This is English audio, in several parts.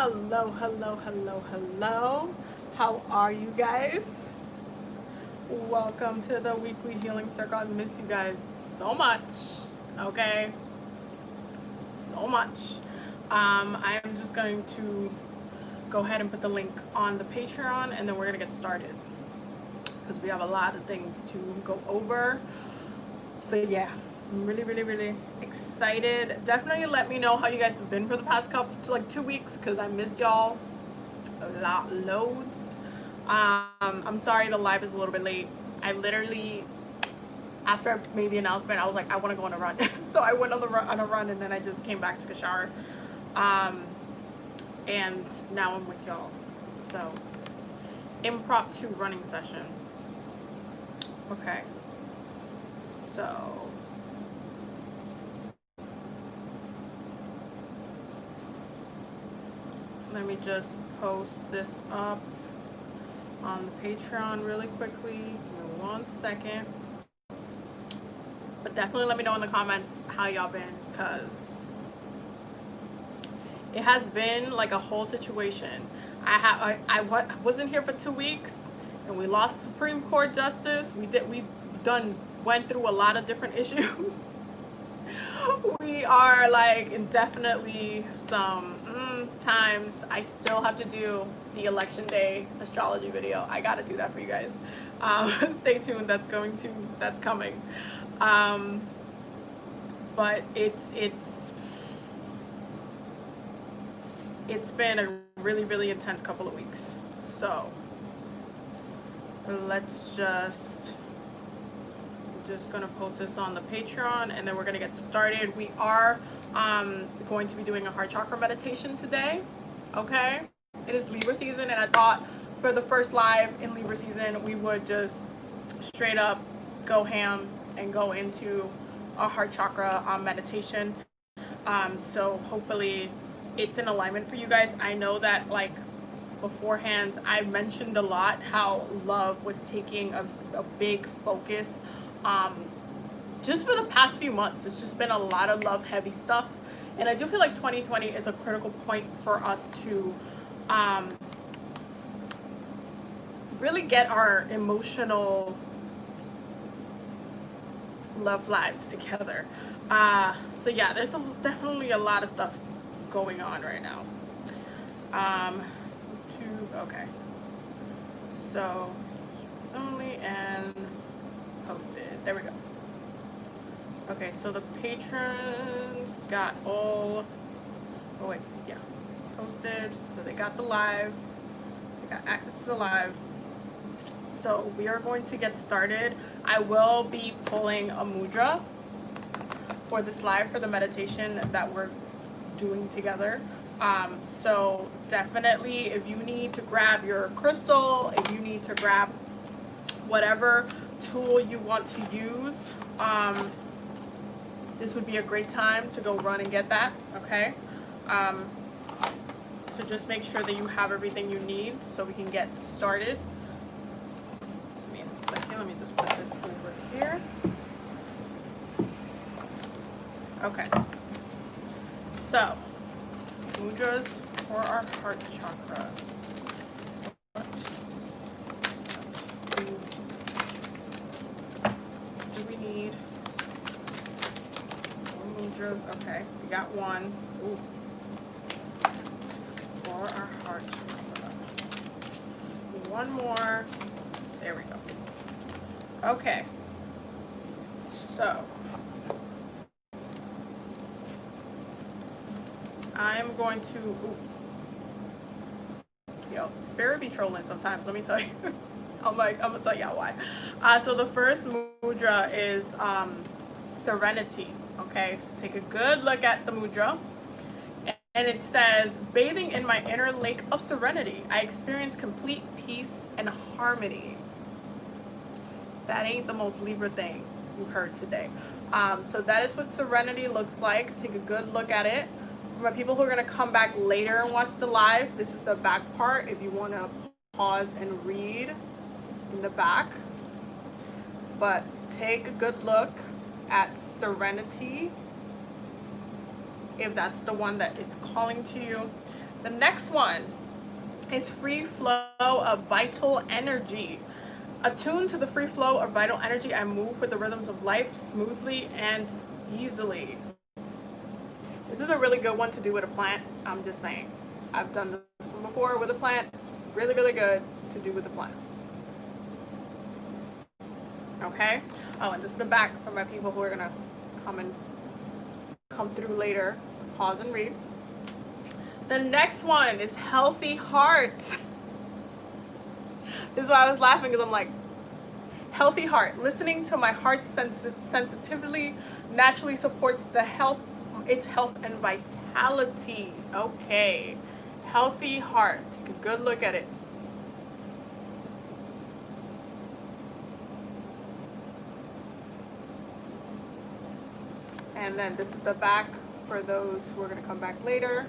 Hello, hello, hello, hello. How are you guys? Welcome to the weekly healing circle. I miss you guys so much. Okay, so much. I am just going to go ahead and put the link on the Patreon, and then we're gonna get started because we have a lot of things to go over. So yeah, I'm really excited. Definitely let me know how you guys have been for the past couple, 2 weeks, because I missed y'all loads. I'm sorry the live is a little bit late. I literally, after I made the announcement, I was like, I want to go on a run. So I went on a run, and then I just came back, took a shower, and now I'm with y'all. So impromptu running session. Okay, so let me just post this up on the Patreon really quickly. Give me 1 second. But definitely let me know in the comments how y'all been, because it has been like a whole situation. I wasn't here for 2 weeks, and we lost Supreme Court justice. We went through a lot of different issues. We are like indefinitely some times. I still have to do the election day astrology video. I gotta do that for you guys. Stay tuned. That's coming. But it's been a really intense couple of weeks. So let's just gonna post this on the Patreon, and then we're gonna get started. We are going to be doing a heart chakra meditation today. Okay, it is Libra season, and I thought for the first live in Libra season we would just straight up go ham and go into a heart chakra meditation. So hopefully it's in alignment for you guys. I know that like beforehand I mentioned a lot how love was taking a big focus just for the past few months. It's just been a lot of love heavy stuff, and I do feel like 2020 is a critical point for us to really get our emotional love lives together. So yeah, there's definitely a lot of stuff going on right now. Okay, so only and posted. There we go. Okay, so the patrons got all, posted. So they got the live, they got access to the live. So we are going to get started. I will be pulling a mudra for this live for the meditation that we're doing together. So definitely, if you need to grab your crystal, if you need to grab whatever tool you want to use, this would be a great time to go run and get that. Okay, so just make sure that you have everything you need so we can get started. Give me a second, let me just put this over here. Okay, so mudras for our heart chakra. Okay, we got one. Ooh. For our heart chakra. One more. There we go. Okay. So I'm going to. Ooh. Yo, spirit be trolling sometimes. Let me tell you. I'm gonna tell y'all why. So the first mudra is serenity. Okay, so take a good look at the mudra, and it says, bathing in my inner lake of serenity, I experience complete peace and harmony. That ain't the most Libra thing you heard today. So that is what serenity looks like. Take a good look at it. For my people who are gonna come back later and watch the live, this is the back part if you wanna pause and read in the back. But take a good look at serenity, if that's the one that it's calling to you. The next one is free flow of vital energy. Attuned to the free flow of vital energy, I move with the rhythms of life smoothly and easily. This is a really good one to do with a plant. I'm just saying. I've done this one before with a plant. It's really, really good to do with a plant. Okay? Oh, and this is the back for my people who are going to come through later. Pause and read. The next one is healthy heart. This is why I was laughing, because I'm like, healthy heart. Listening to my heart's sensitivity naturally supports its health and vitality. Okay. Healthy heart. Take a good look at it. And then this is the back for those who are going to come back later.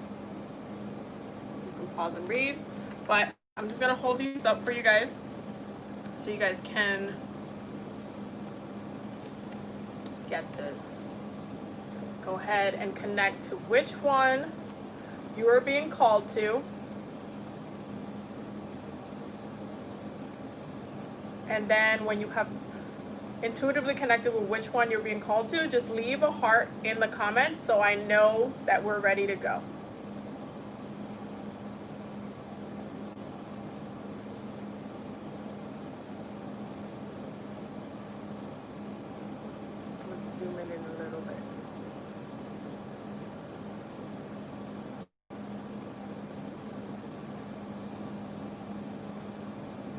So you can pause and read. But I'm just going to hold these up for you guys so you guys can get this. Go ahead and connect to which one you are being called to. And then when you have intuitively connected with which one you're being called to, just leave a heart in the comments so I know that we're ready to go. Let's zoom in a little bit.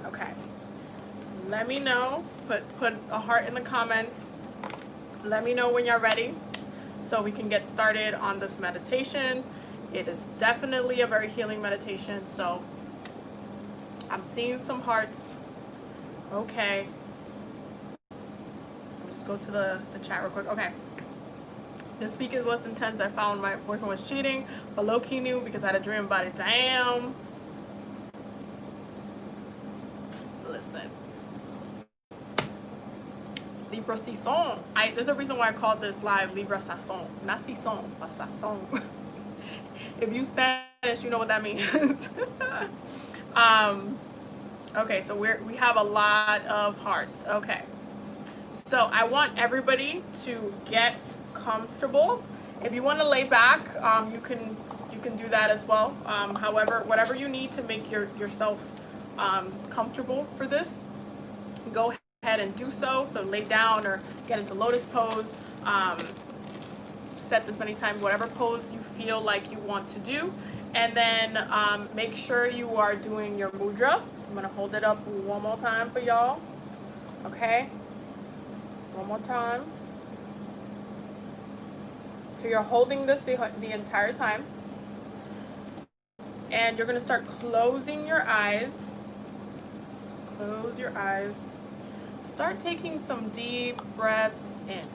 Okay. Let me know. Put a heart in the comments. Let me know when you're ready so we can get started on this meditation. It is definitely a very healing meditation. So I'm seeing some hearts. Okay. Let me just go to the chat real quick. Okay. This week it was intense. I found my boyfriend was cheating, but low-key knew because I had a dream about it. Damn. Listen. Libra SAZÓN. There's a reason why I called this live Libra SAZÓN. Not SAZÓN, but SAZÓN. If you Spanish, you know what that means. Okay, so we have a lot of hearts. Okay. So I want everybody to get comfortable. If you want to lay back, you can do that as well. However, whatever you need to make yourself comfortable for this, go ahead and do so. So lay down or get into lotus pose. Set this many times, whatever pose you feel like you want to do. And then make sure you are doing your mudra. I'm going to hold it up one more time for y'all. Okay? One more time. So you're holding this the entire time. And you're going to start closing your eyes. So close your eyes. Start taking some deep breaths in.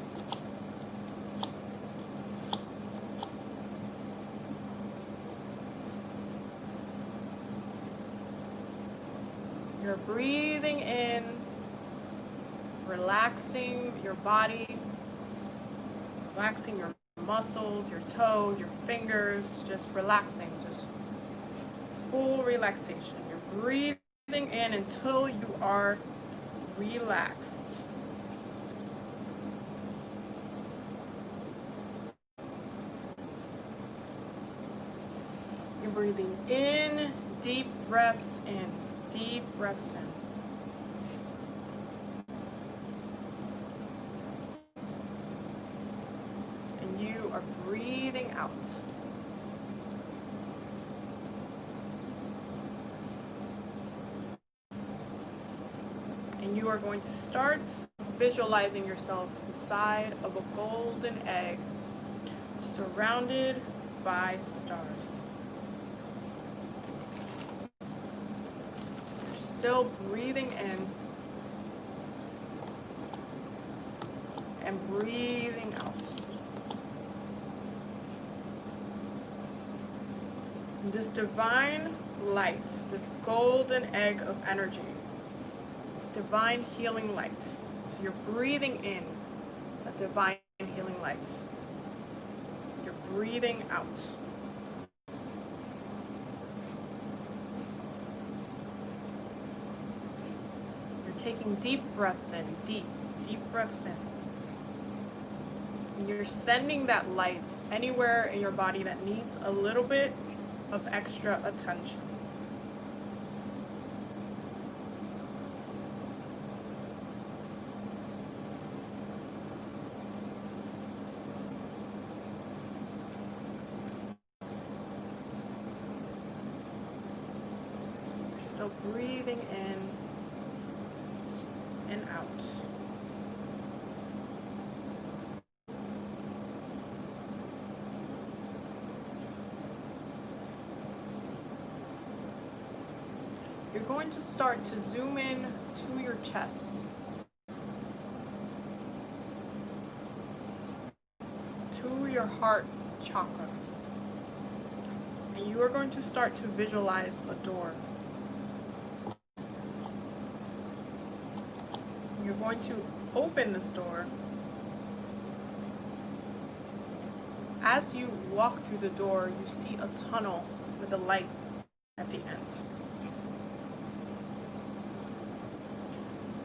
You're breathing in, relaxing your body, relaxing your muscles, your toes, your fingers, just relaxing, just full relaxation. You're breathing in until you are relaxed. You're breathing in, deep breaths in, deep breaths in. And you are breathing out. And you are going to start visualizing yourself inside of a golden egg, surrounded by stars. You're still breathing in and breathing out. This divine light, this golden egg of energy, divine healing light. So you're breathing in a divine healing light. You're breathing out. taking deep breaths in, deep breaths in. And you're sending that light anywhere in your body that needs a little bit of extra attention. You're still breathing in and out. You're going to start to zoom in to your chest. To your heart chakra. And you are going to start to visualize a door. You're going to open this door. As you walk through the door, you see a tunnel with a light at the end.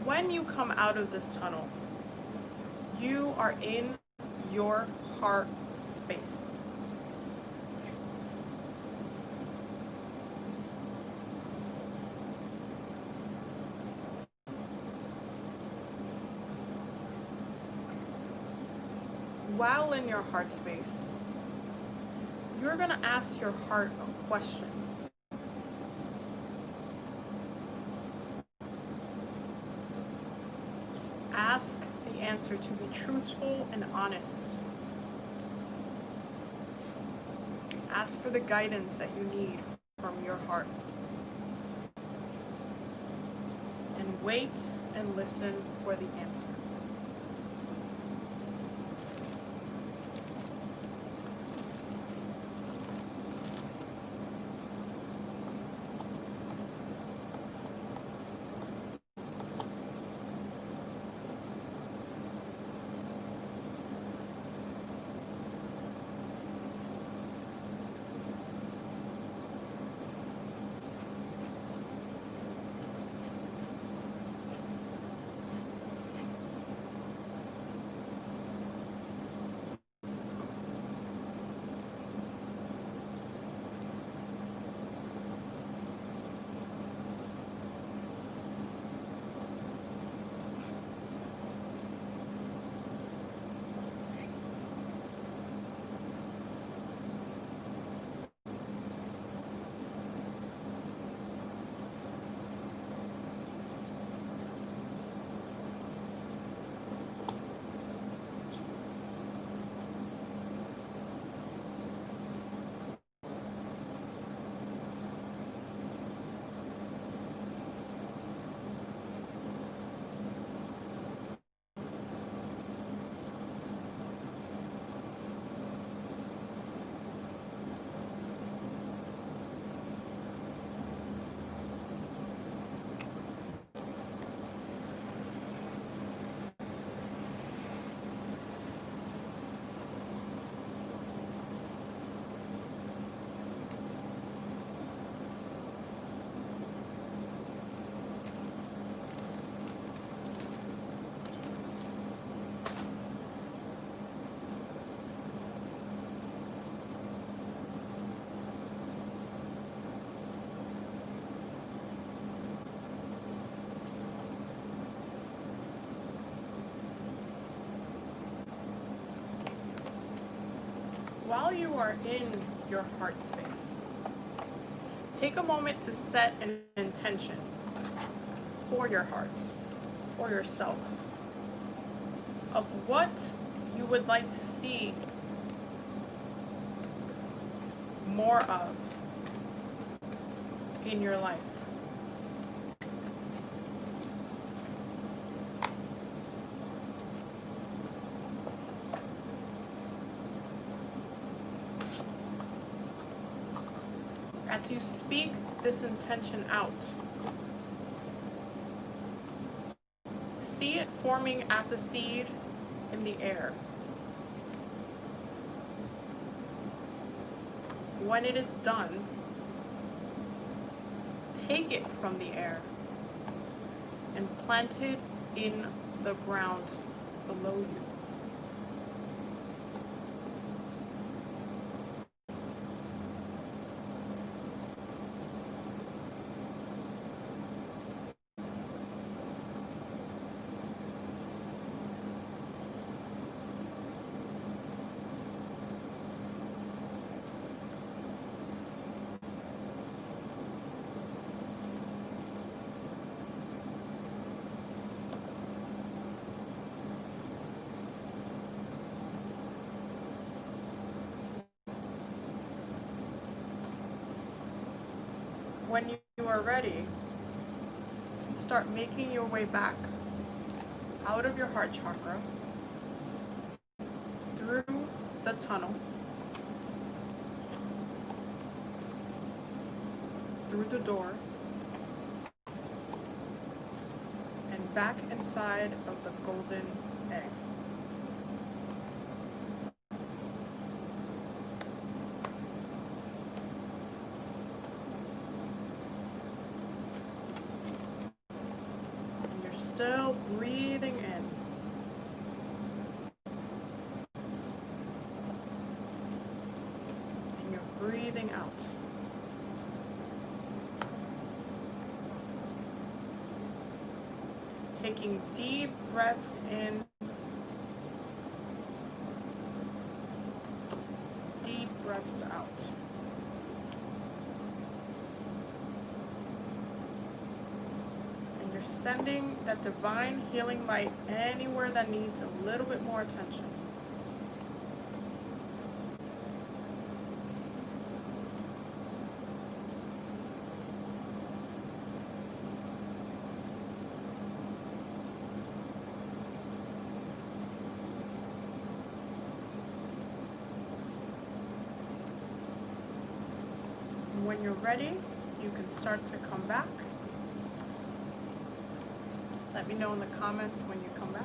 When you come out of this tunnel, you are in your heart space. While in your heart space, you're going to ask your heart a question. Ask the answer to be truthful and honest. Ask for the guidance that you need from your heart. And wait and listen for the answer. While you are in your heart space, take a moment to set an intention for your heart, for yourself, of what you would like to see more of in your life. As you speak this intention out, see it forming as a seed in the air. When it is done, take it from the air and planted in the ground below you. When you are ready, start making your way back out of your heart chakra, through the tunnel, through the door, and back inside of the golden egg. Still breathing in. And you're breathing out. Taking deep breaths in. Deep breaths out. Sending that divine healing light anywhere that needs a little bit more attention. When you're ready, you can start to come back. Let me know in the comments when you come back.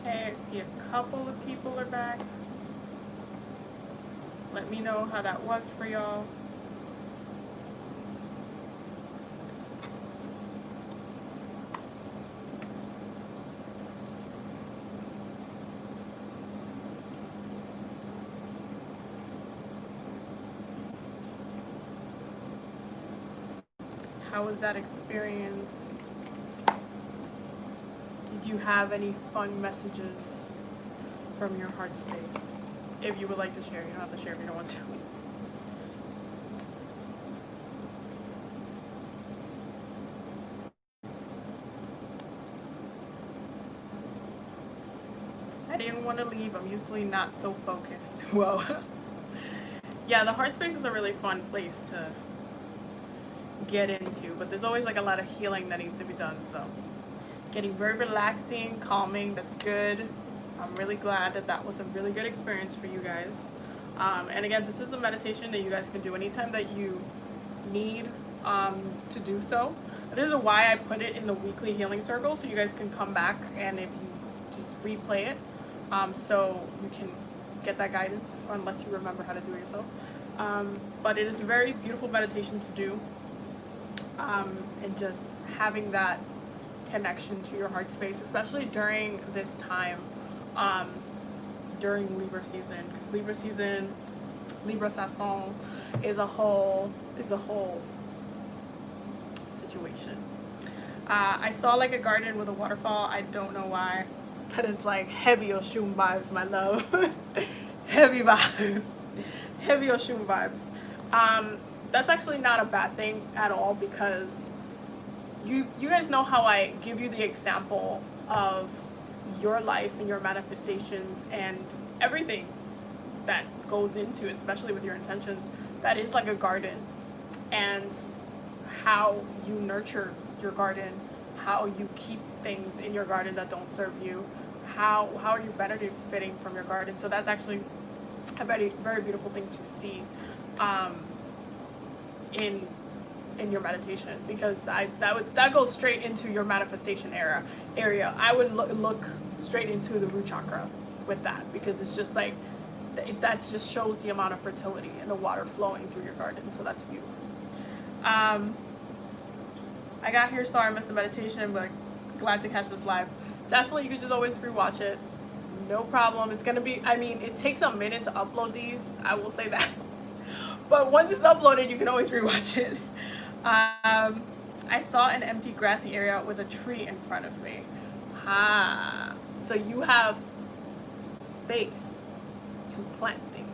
Okay, I see a couple of people are back. Let me know how that was for y'all. How was that experience? Did you have any fun messages from your heart space? If you would like to share, you don't have to share if you don't want to. I didn't want to leave. I'm usually not so focused. Well, yeah, the heart space is a really fun place to get into, but there's always like a lot of healing that needs to be done, so getting very relaxing, calming. That's good. I'm really glad that that was a really good experience for you guys. And again, this is a meditation that you guys can do anytime that you need to do so. This is why I put it in the weekly healing circle, so you guys can come back and if you just replay it, so you can get that guidance, unless you remember how to do it yourself. But it is a very beautiful meditation to do, and just having that connection to your heart space, especially during this time, during Libra season, because Libra season, Libra SAZÓN is a whole situation. I saw like a garden with a waterfall. I don't know why. That is like heavy Oshun vibes, my love. Heavy vibes. Heavy Oshun vibes. That's actually not a bad thing at all, because you guys know how I give you the example of your life and your manifestations and everything that goes into it, especially with your intentions, that is like a garden, and how you nurture your garden, how you keep things in your garden that don't serve you, how are you benefiting from your garden. So that's actually a very, very beautiful thing to see in your meditation, because that goes straight into your manifestation area. I would look straight into the root chakra with that, because it's just like that just shows the amount of fertility and the water flowing through your garden. So that's beautiful. I got here, sorry I missed the meditation, but glad to catch this live. Definitely, you could just always rewatch it, no problem. It's gonna be, I mean, it takes a minute to upload these, I will say that, but once it's uploaded, you can always rewatch it. I saw an empty grassy area with a tree in front of me. So you have space to plant things.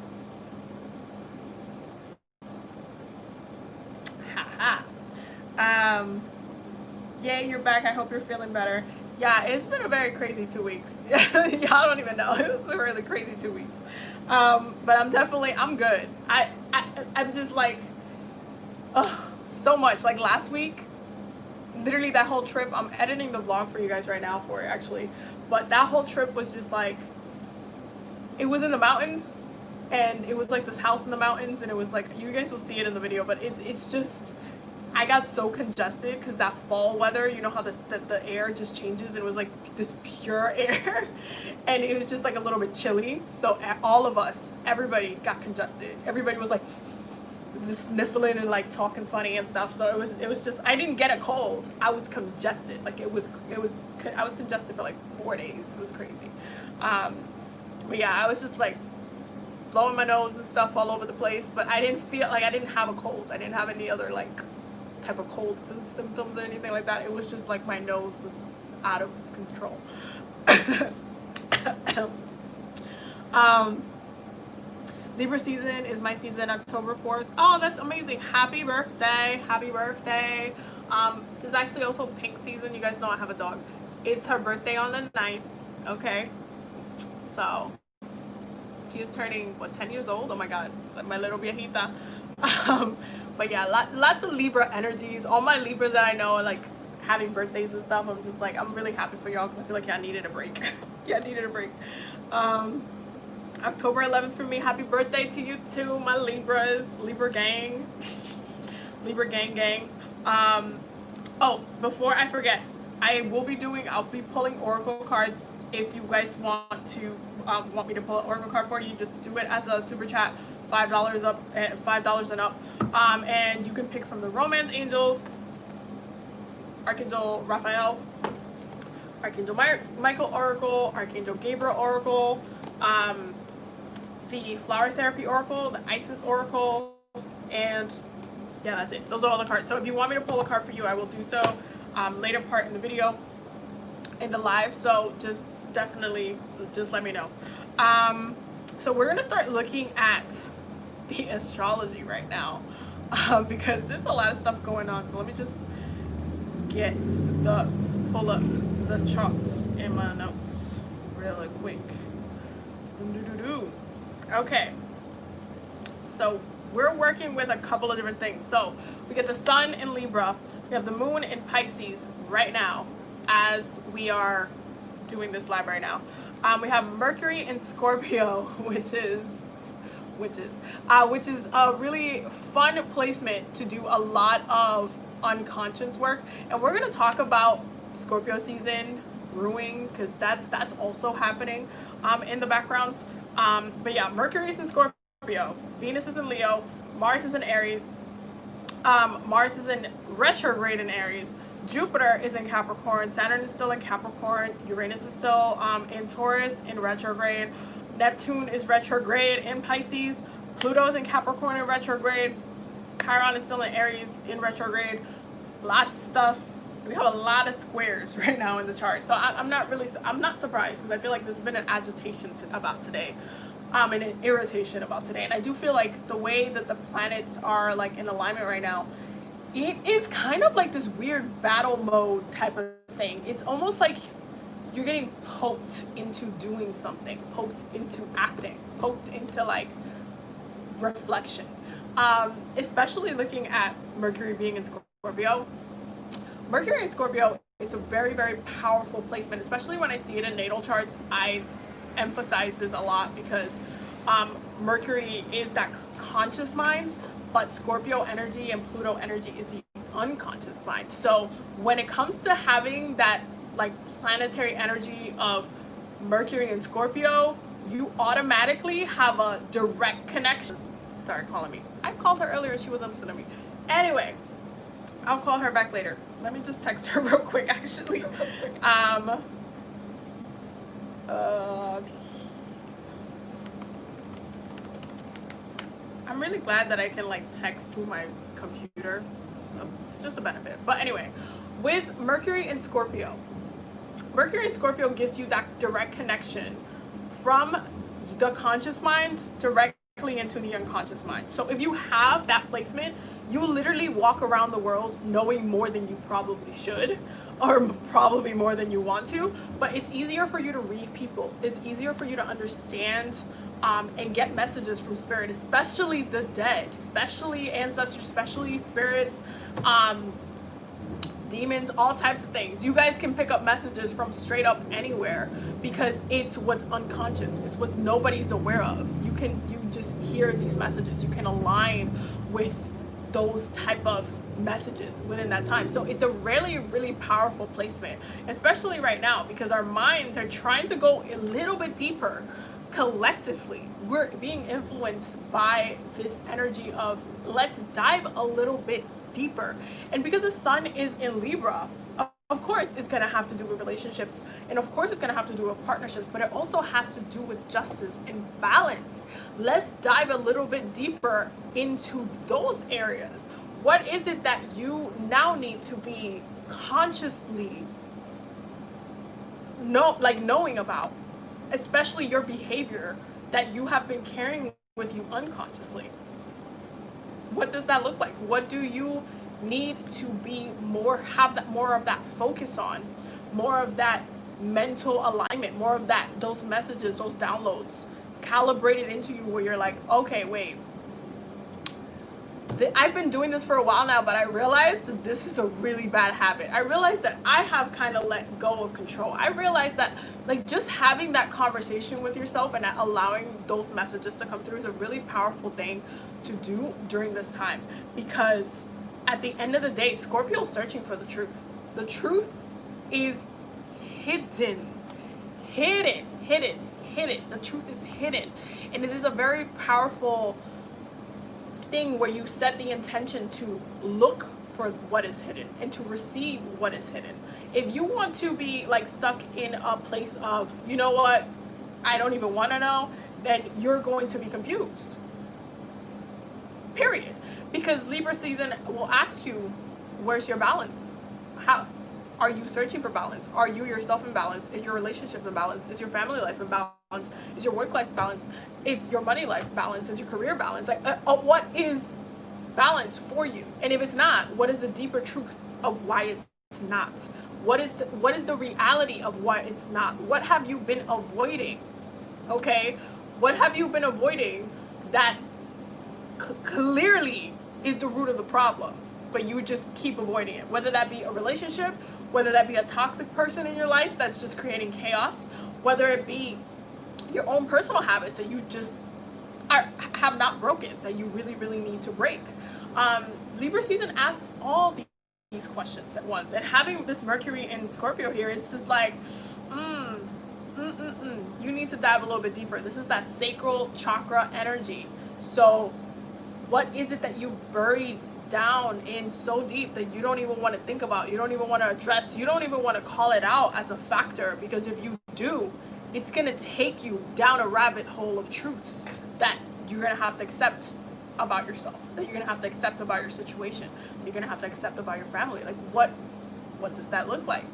Yay, you're back. I hope you're feeling better. Yeah, it's been a very crazy 2 weeks. Y'all don't even know. It was a really crazy 2 weeks. But I'm good. I'm just like, so much. Like last week, literally that whole trip, I'm editing the vlog for you guys right now for it actually. But that whole trip was just like, it was in the mountains, and it was like this house in the mountains, and it was like, you guys will see it in the video, but it's just, I got so congested because that fall weather, you know how the air just changes, and it was like this pure air, and it was just like a little bit chilly. So all of us, everybody got congested. Everybody was like just sniffling and like talking funny and stuff. So it was just, I didn't get a cold. I was congested. Like I was congested for like 4 days. It was crazy. But yeah, I was just like blowing my nose and stuff all over the place, but I didn't feel like, I didn't have a cold. I didn't have any other like type of colds and symptoms or anything like that. It was just like my nose was out of control. Libra season is my season, October 4th. Oh, that's amazing. Happy birthday. Happy birthday. This is actually also pink season. You guys know I have a dog. It's her birthday on the 9th. Okay. So she is turning, what, 10 years old? Oh my God, like my little viejita. But yeah, lots of Libra energies. All my Libras that I know are like having birthdays and stuff. I'm just like, I'm really happy for y'all because I feel like y'all needed a break. Yeah, needed a break. October 11th for me. Happy birthday to you too, my Libras, Libra gang. Libra gang. Oh, before I forget, I'll be pulling Oracle cards. If you guys want me to pull an Oracle card for you, just do it as a super chat, $5 up, $5 and up. And you can pick from the Romance Angels, Archangel Raphael, Archangel Michael Oracle, Archangel Gabriel Oracle, the Flower Therapy Oracle, the Isis Oracle, and yeah, that's it. Those are all the cards. So if you want me to pull a card for you, I will do so later part in the video, in the live. So just definitely just let me know. So we're gonna start looking at the astrology right now, because there's a lot of stuff going on. So let me just pull up the charts in my notes really quick. Okay, so we're working with a couple of different things. So we get the sun in Libra, we have the moon in Pisces right now as we are doing this live right now. We have Mercury in Scorpio, which is a really fun placement to do a lot of unconscious work. And we're going to talk about Scorpio season brewing, because that's also happening in the backgrounds. But yeah, Mercury is in Scorpio, Venus is in Leo, Mars is in Aries, Mars is in retrograde in Aries, Jupiter is in Capricorn, Saturn is still in Capricorn, Uranus is still in Taurus in retrograde, Neptune is retrograde in Pisces, Pluto is in Capricorn in retrograde, Chiron is still in Aries in retrograde. Lots of stuff. We have a lot of squares right now in the chart. So I'm not surprised, because I feel like there's been an agitation about today, and an irritation about today. And I do feel like the way that the planets are like in alignment right now, it is kind of like this weird battle mode type of thing. It's almost like you're getting poked into doing something, poked into acting, poked into like reflection. Especially looking at Mercury being in Scorpio. Mercury in Scorpio, it's a very, very powerful placement, especially when I see it in natal charts. I emphasize this a lot because Mercury is that conscious mind, but Scorpio energy and Pluto energy is the unconscious mind. So when it comes to having that like planetary energy of Mercury and Scorpio, you automatically have a direct connection. Started calling me. I called her earlier, she wasn't listening to me. Anyway, I'll call her back later. Let me just text her real quick, actually. I'm really glad that I can like text through my computer. It's just a benefit. But anyway, with Mercury in Scorpio, Mercury in Scorpio gives you that direct connection from the conscious mind directly into the unconscious mind. So if you have that placement, you literally walk around the world knowing more than you probably should, or probably more than you want to, but it's easier for you to read people. It's easier for you to understand and get messages from spirit, especially the dead, especially ancestors, especially spirits, demons, all types of things. You guys can pick up messages from straight up anywhere because it's what's unconscious. It's what nobody's aware of. You just hear these messages. You can align with those type of messages within that time. So it's a really, really powerful placement, especially right now, because our minds are trying to go a little bit deeper. Collectively, we're being influenced by this energy of let's dive a little bit deeper. And because the sun is in Libra, of course it's going to have to do with relationships, and of course it's going to have to do with partnerships, but it also has to do with justice and balance. Let's dive a little bit deeper into those areas. What is it that you now need to be consciously knowing about, especially your behavior that you have been carrying with you unconsciously? What does that look like? What do you need to be more of that focus on, more of that mental alignment, more of those messages, those downloads calibrated into you where you're like, okay, wait, I've been doing this for a while now, but I realized that this is a really bad habit. I realized that I have kind of let go of control. I realized that like just having that conversation with yourself and allowing those messages to come through is a really powerful thing to do during this time, because at the end of the day, Scorpio is searching for the truth. The truth is hidden. The truth is hidden, and it is a very powerful thing where you set the intention to look for what is hidden and to receive what is hidden. If you want to be like stuck in a place of, you know what, I don't even want to know, then you're going to be confused. Period. Because Libra season will ask you, where's your balance? How are you searching for balance? Are you yourself in balance? Is your relationship in balance? Is your family life in balance? Is your work life balance? Is your money life balance? Is your career balance? Like what is balance for you? And if it's not, what is the deeper truth of why it's not? What is the reality of why it's not? What have you been avoiding? Okay, what have you been avoiding that clearly is the root of the problem, but you just keep avoiding it? Whether that be a relationship, whether that be a toxic person in your life that's just creating chaos, whether it be your own personal habits that you just have not broken, that you really, really need to break. Libra season asks all these questions at once, and having this Mercury in Scorpio here is just like, you need to dive a little bit deeper. This is that sacral chakra energy. So what is it that you've buried down in so deep that you don't even want to think about, you don't even want to address, you don't even want to call it out as a factor? Because if you do, it's going to take you down a rabbit hole of truths that you're going to have to accept about yourself, that you're going to have to accept about your situation, you're going to have to accept about your family. Like what does that look like?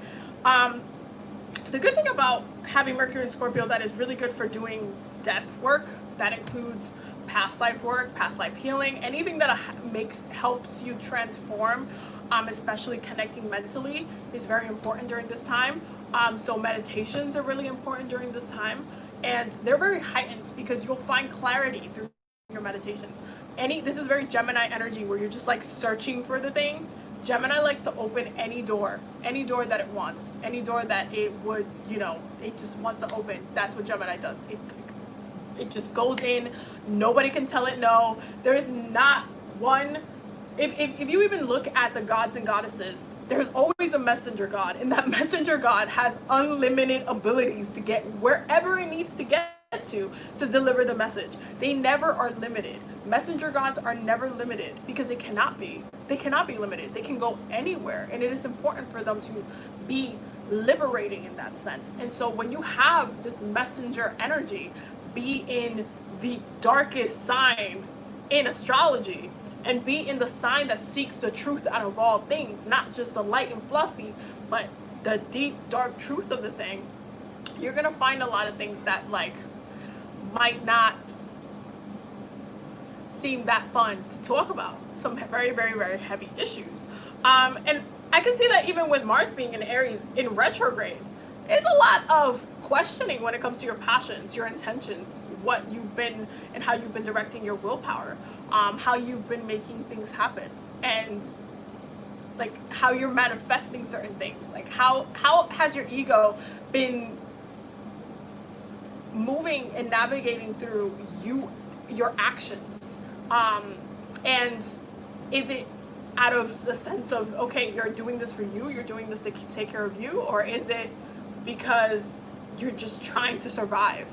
The good thing about having Mercury in Scorpio that is really good for doing death work, that includes past life work, past life healing, anything that helps you transform, especially connecting mentally, is very important during this time. So meditations are really important during this time, and they're very heightened because you'll find clarity through your meditations. This is very Gemini energy, where you're just like searching for the thing. Gemini likes to open any door that it wants, any door that it would, it just wants to open. That's what Gemini does. It just goes in. Nobody can tell it no. There is not one. If you even look at the gods and goddesses, there's always a messenger god, and that messenger god has unlimited abilities to get wherever it needs to get to deliver the message. They never are limited. Messenger gods are never limited because they cannot be limited. They can go anywhere, and it is important for them to be liberating in that sense. And so when you have this messenger energy be in the darkest sign in astrology, and be in the sign that seeks the truth out of all things, not just the light and fluffy, but the deep dark truth of the thing, you're gonna find a lot of things that like might not seem that fun to talk about. Some very, very, very heavy issues. And I can see that even with Mars being in Aries in retrograde, it's a lot of questioning when it comes to your passions, your intentions, what you've been and how you've been directing your willpower, how you've been making things happen, and like how you're manifesting certain things. Like how has your ego been moving and navigating through your actions, and is it out of the sense of, okay, you're doing this for you, you're doing this to take care of you, or is it because you're just trying to survive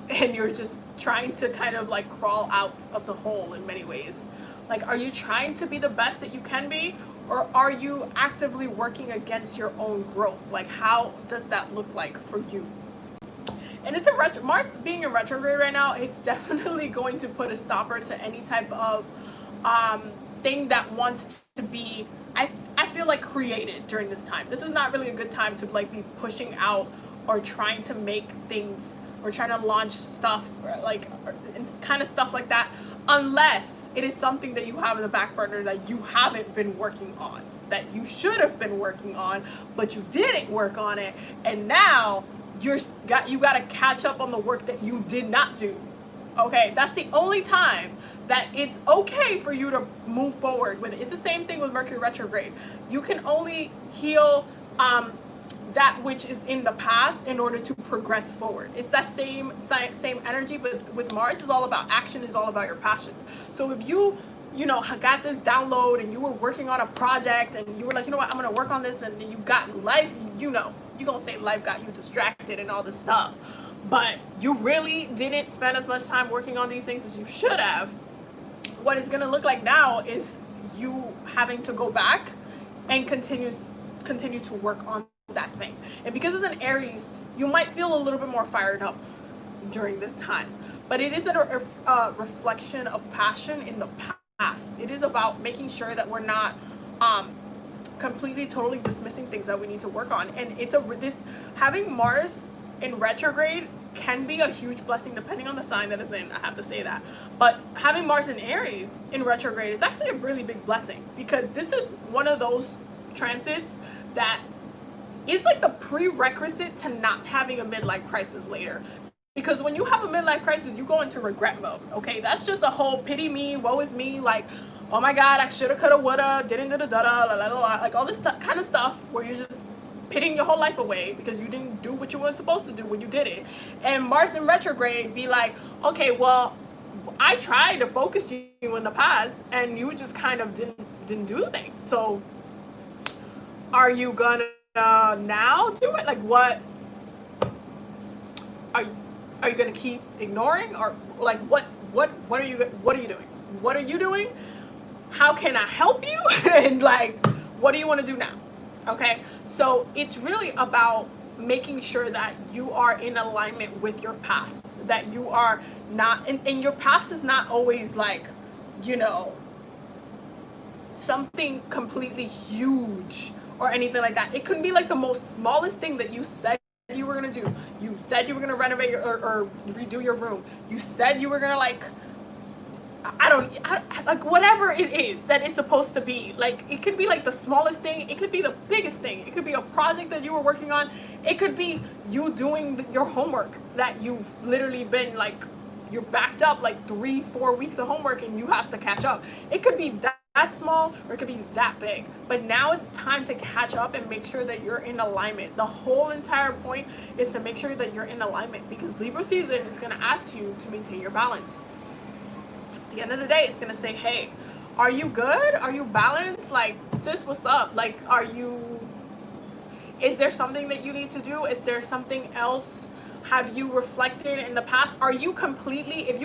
and you're just trying to kind of like crawl out of the hole in many ways? Like, are you trying to be the best that you can be, or are you actively working against your own growth? Like, how does that look like for you? And it's a Mars being in retrograde right now, it's definitely going to put a stopper to any type of thing that wants to be, I feel like, created during this time. This is not really a good time to like be pushing out or trying to make things or trying to launch stuff or kind of stuff like that, unless it is something that you have in the back burner that you haven't been working on, that you should have been working on, but you didn't work on it, and now you got to catch up on the work that you did not do. Okay, that's the only time that it's okay for you to move forward with it. It's the same thing with Mercury retrograde. You can only heal that which is in the past in order to progress forward. It's that same energy, but with Mars, is all about action, is all about your passions. So if you got this download and you were working on a project and you were like, you know what, I'm gonna work on this, and then you got life, you're gonna say life got you distracted and all this stuff, but you really didn't spend as much time working on these things as you should have. What it's gonna look like now is you having to go back and continue to work on that thing. And because it's an Aries, you might feel a little bit more fired up during this time, but it isn't a reflection of passion in the past. It is about making sure that we're not completely totally dismissing things that we need to work on. And having Mars in retrograde can be a huge blessing depending on the sign that it's in, I have to say that. But having Mars in Aries in retrograde is actually a really big blessing, because this is one of those transits that is like the prerequisite to not having a midlife crisis later. Because when you have a midlife crisis, you go into regret mode. Okay, that's just a whole pity me, woe is me, like, oh my God, I shoulda, coulda, woulda, didn't, da da da da, la la la, like all this kind of stuff where you're just pitting your whole life away because you didn't do what you were supposed to do when you did it. And Mars in retrograde be like, okay, well, I tried to focus you in the past and you just kind of didn't do the thing. So are you gonna now do it? Like, what are you gonna keep ignoring, or like what are you doing? What are you doing? How can I help you? And like, what do you want to do now? Okay, so it's really about making sure that you are in alignment with your past, that you are not, and your past is not always like, something completely huge or anything like that. It could be like the most smallest thing that you said you were gonna do. You said you were gonna renovate or redo your room. You said you were gonna like like whatever it is that it's supposed to be. Like it could be like the smallest thing, it could be the biggest thing, it could be a project that you were working on, it could be you doing your homework that you've literally been like, you're backed up like 3-4 weeks of homework and you have to catch up. It could be that small or it could be that big, but now it's time to catch up and make sure that you're in alignment. The whole entire point is to make sure that you're in alignment, because Libra season is going to ask you to maintain your balance. At the end of the day, it's gonna say, hey, are you good? Are you balanced? Like, sis, what's up? Like, is there something that you need to do? Is there something else? Have you reflected in the past? Are you completely, if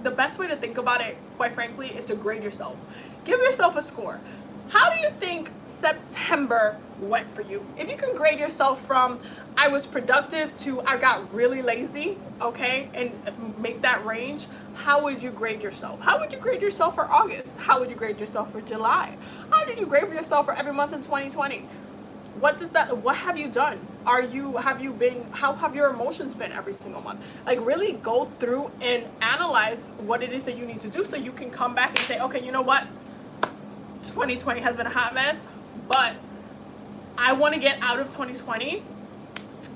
the best way to think about it, quite frankly, is to grade yourself. Give yourself a score. How do you think September went for you? If you can grade yourself from I was productive to I got really lazy, okay, and make that range, how would you grade yourself? How would you grade yourself for August? How would you grade yourself for July? How did you grade yourself for every month in 2020? What have you done? How have your emotions been every single month? Like, really go through and analyze what it is that you need to do, so you can come back and say, okay, you know what? 2020 has been a hot mess, but I want to get out of 2020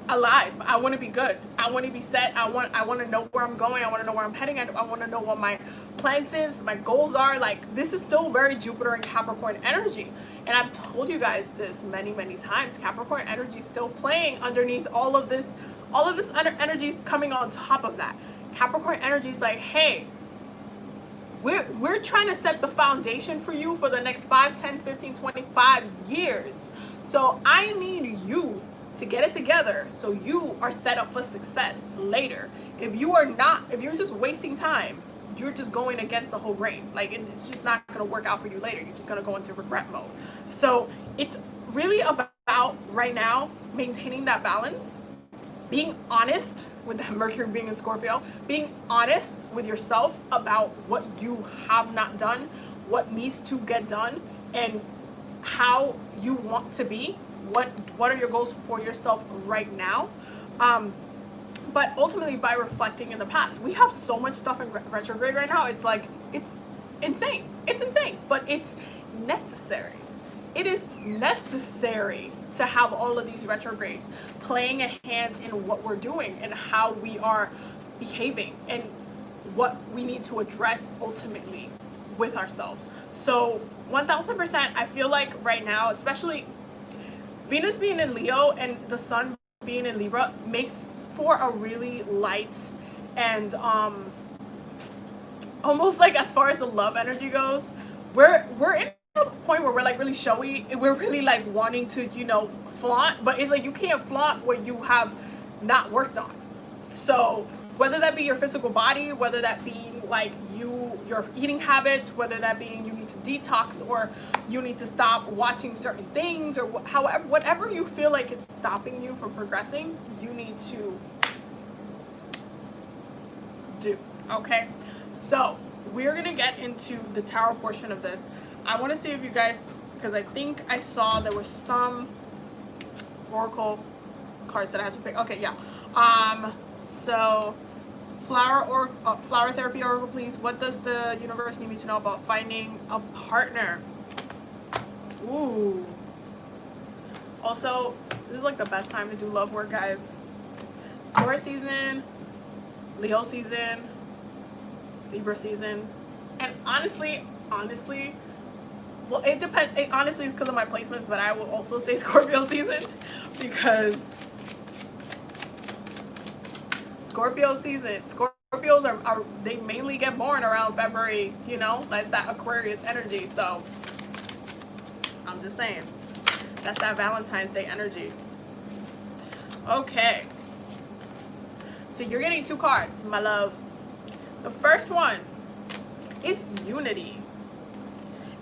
alive. I want to be good. I want to be set. I want to know where I'm going. I want to know where I'm heading. I want to know what my plans is, my goals are. Like, this is still very Jupiter and Capricorn energy. And I've told you guys this many, many times. Capricorn energy is still playing underneath all of this energy is coming on top of that. Capricorn energy is like, hey, we're trying to set the foundation for you for the next 5, 10, 15, 25 years. So I need you to get it together so you are set up for success later. If you're just wasting time, you're just going against the whole grain. Like, it's just not going to work out for you later. You're just going to go into regret mode. So it's really about right now maintaining that balance, being honest with that Mercury being in Scorpio, being honest with yourself about what you have not done, what needs to get done, and how you want to be. What are your goals for yourself right now? But ultimately, by reflecting in the past, we have so much stuff in retrograde right now. It's like, it's insane. It's insane, but it's necessary. It is necessary to have all of these retrogrades playing a hand in what we're doing and how we are behaving and what we need to address ultimately with ourselves. So 1000%, I feel like right now, especially Venus being in Leo and the Sun being in Libra, makes for a really light and almost like, as far as the love energy goes, we're in a point where we're like really showy. We're really like wanting to, flaunt, but it's like you can't flaunt what you have not worked on. So whether that be your physical body, whether that be like your eating habits, whether that being you need to detox, or you need to stop watching certain things, or whatever you feel like it's stopping you from progressing, you need to do. Okay, so we're gonna get into the tarot portion of this. I want to see if you guys, because I think I saw there was some oracle cards that I had to pick. Okay, yeah. So flower therapy oracle, please. What does the universe need me to know about finding a partner? Ooh. Also, this is like the best time to do love work, guys. Taurus season, Leo season, Libra season, and honestly, well, it depends. It honestly is because of my placements, but I will also say Scorpio season, because Scorpio season, Scorpios are they mainly get born around February, that's that Aquarius energy. So I'm just saying, that's that Valentine's Day energy. Okay, so you're getting 2 cards, my love. The first one is unity.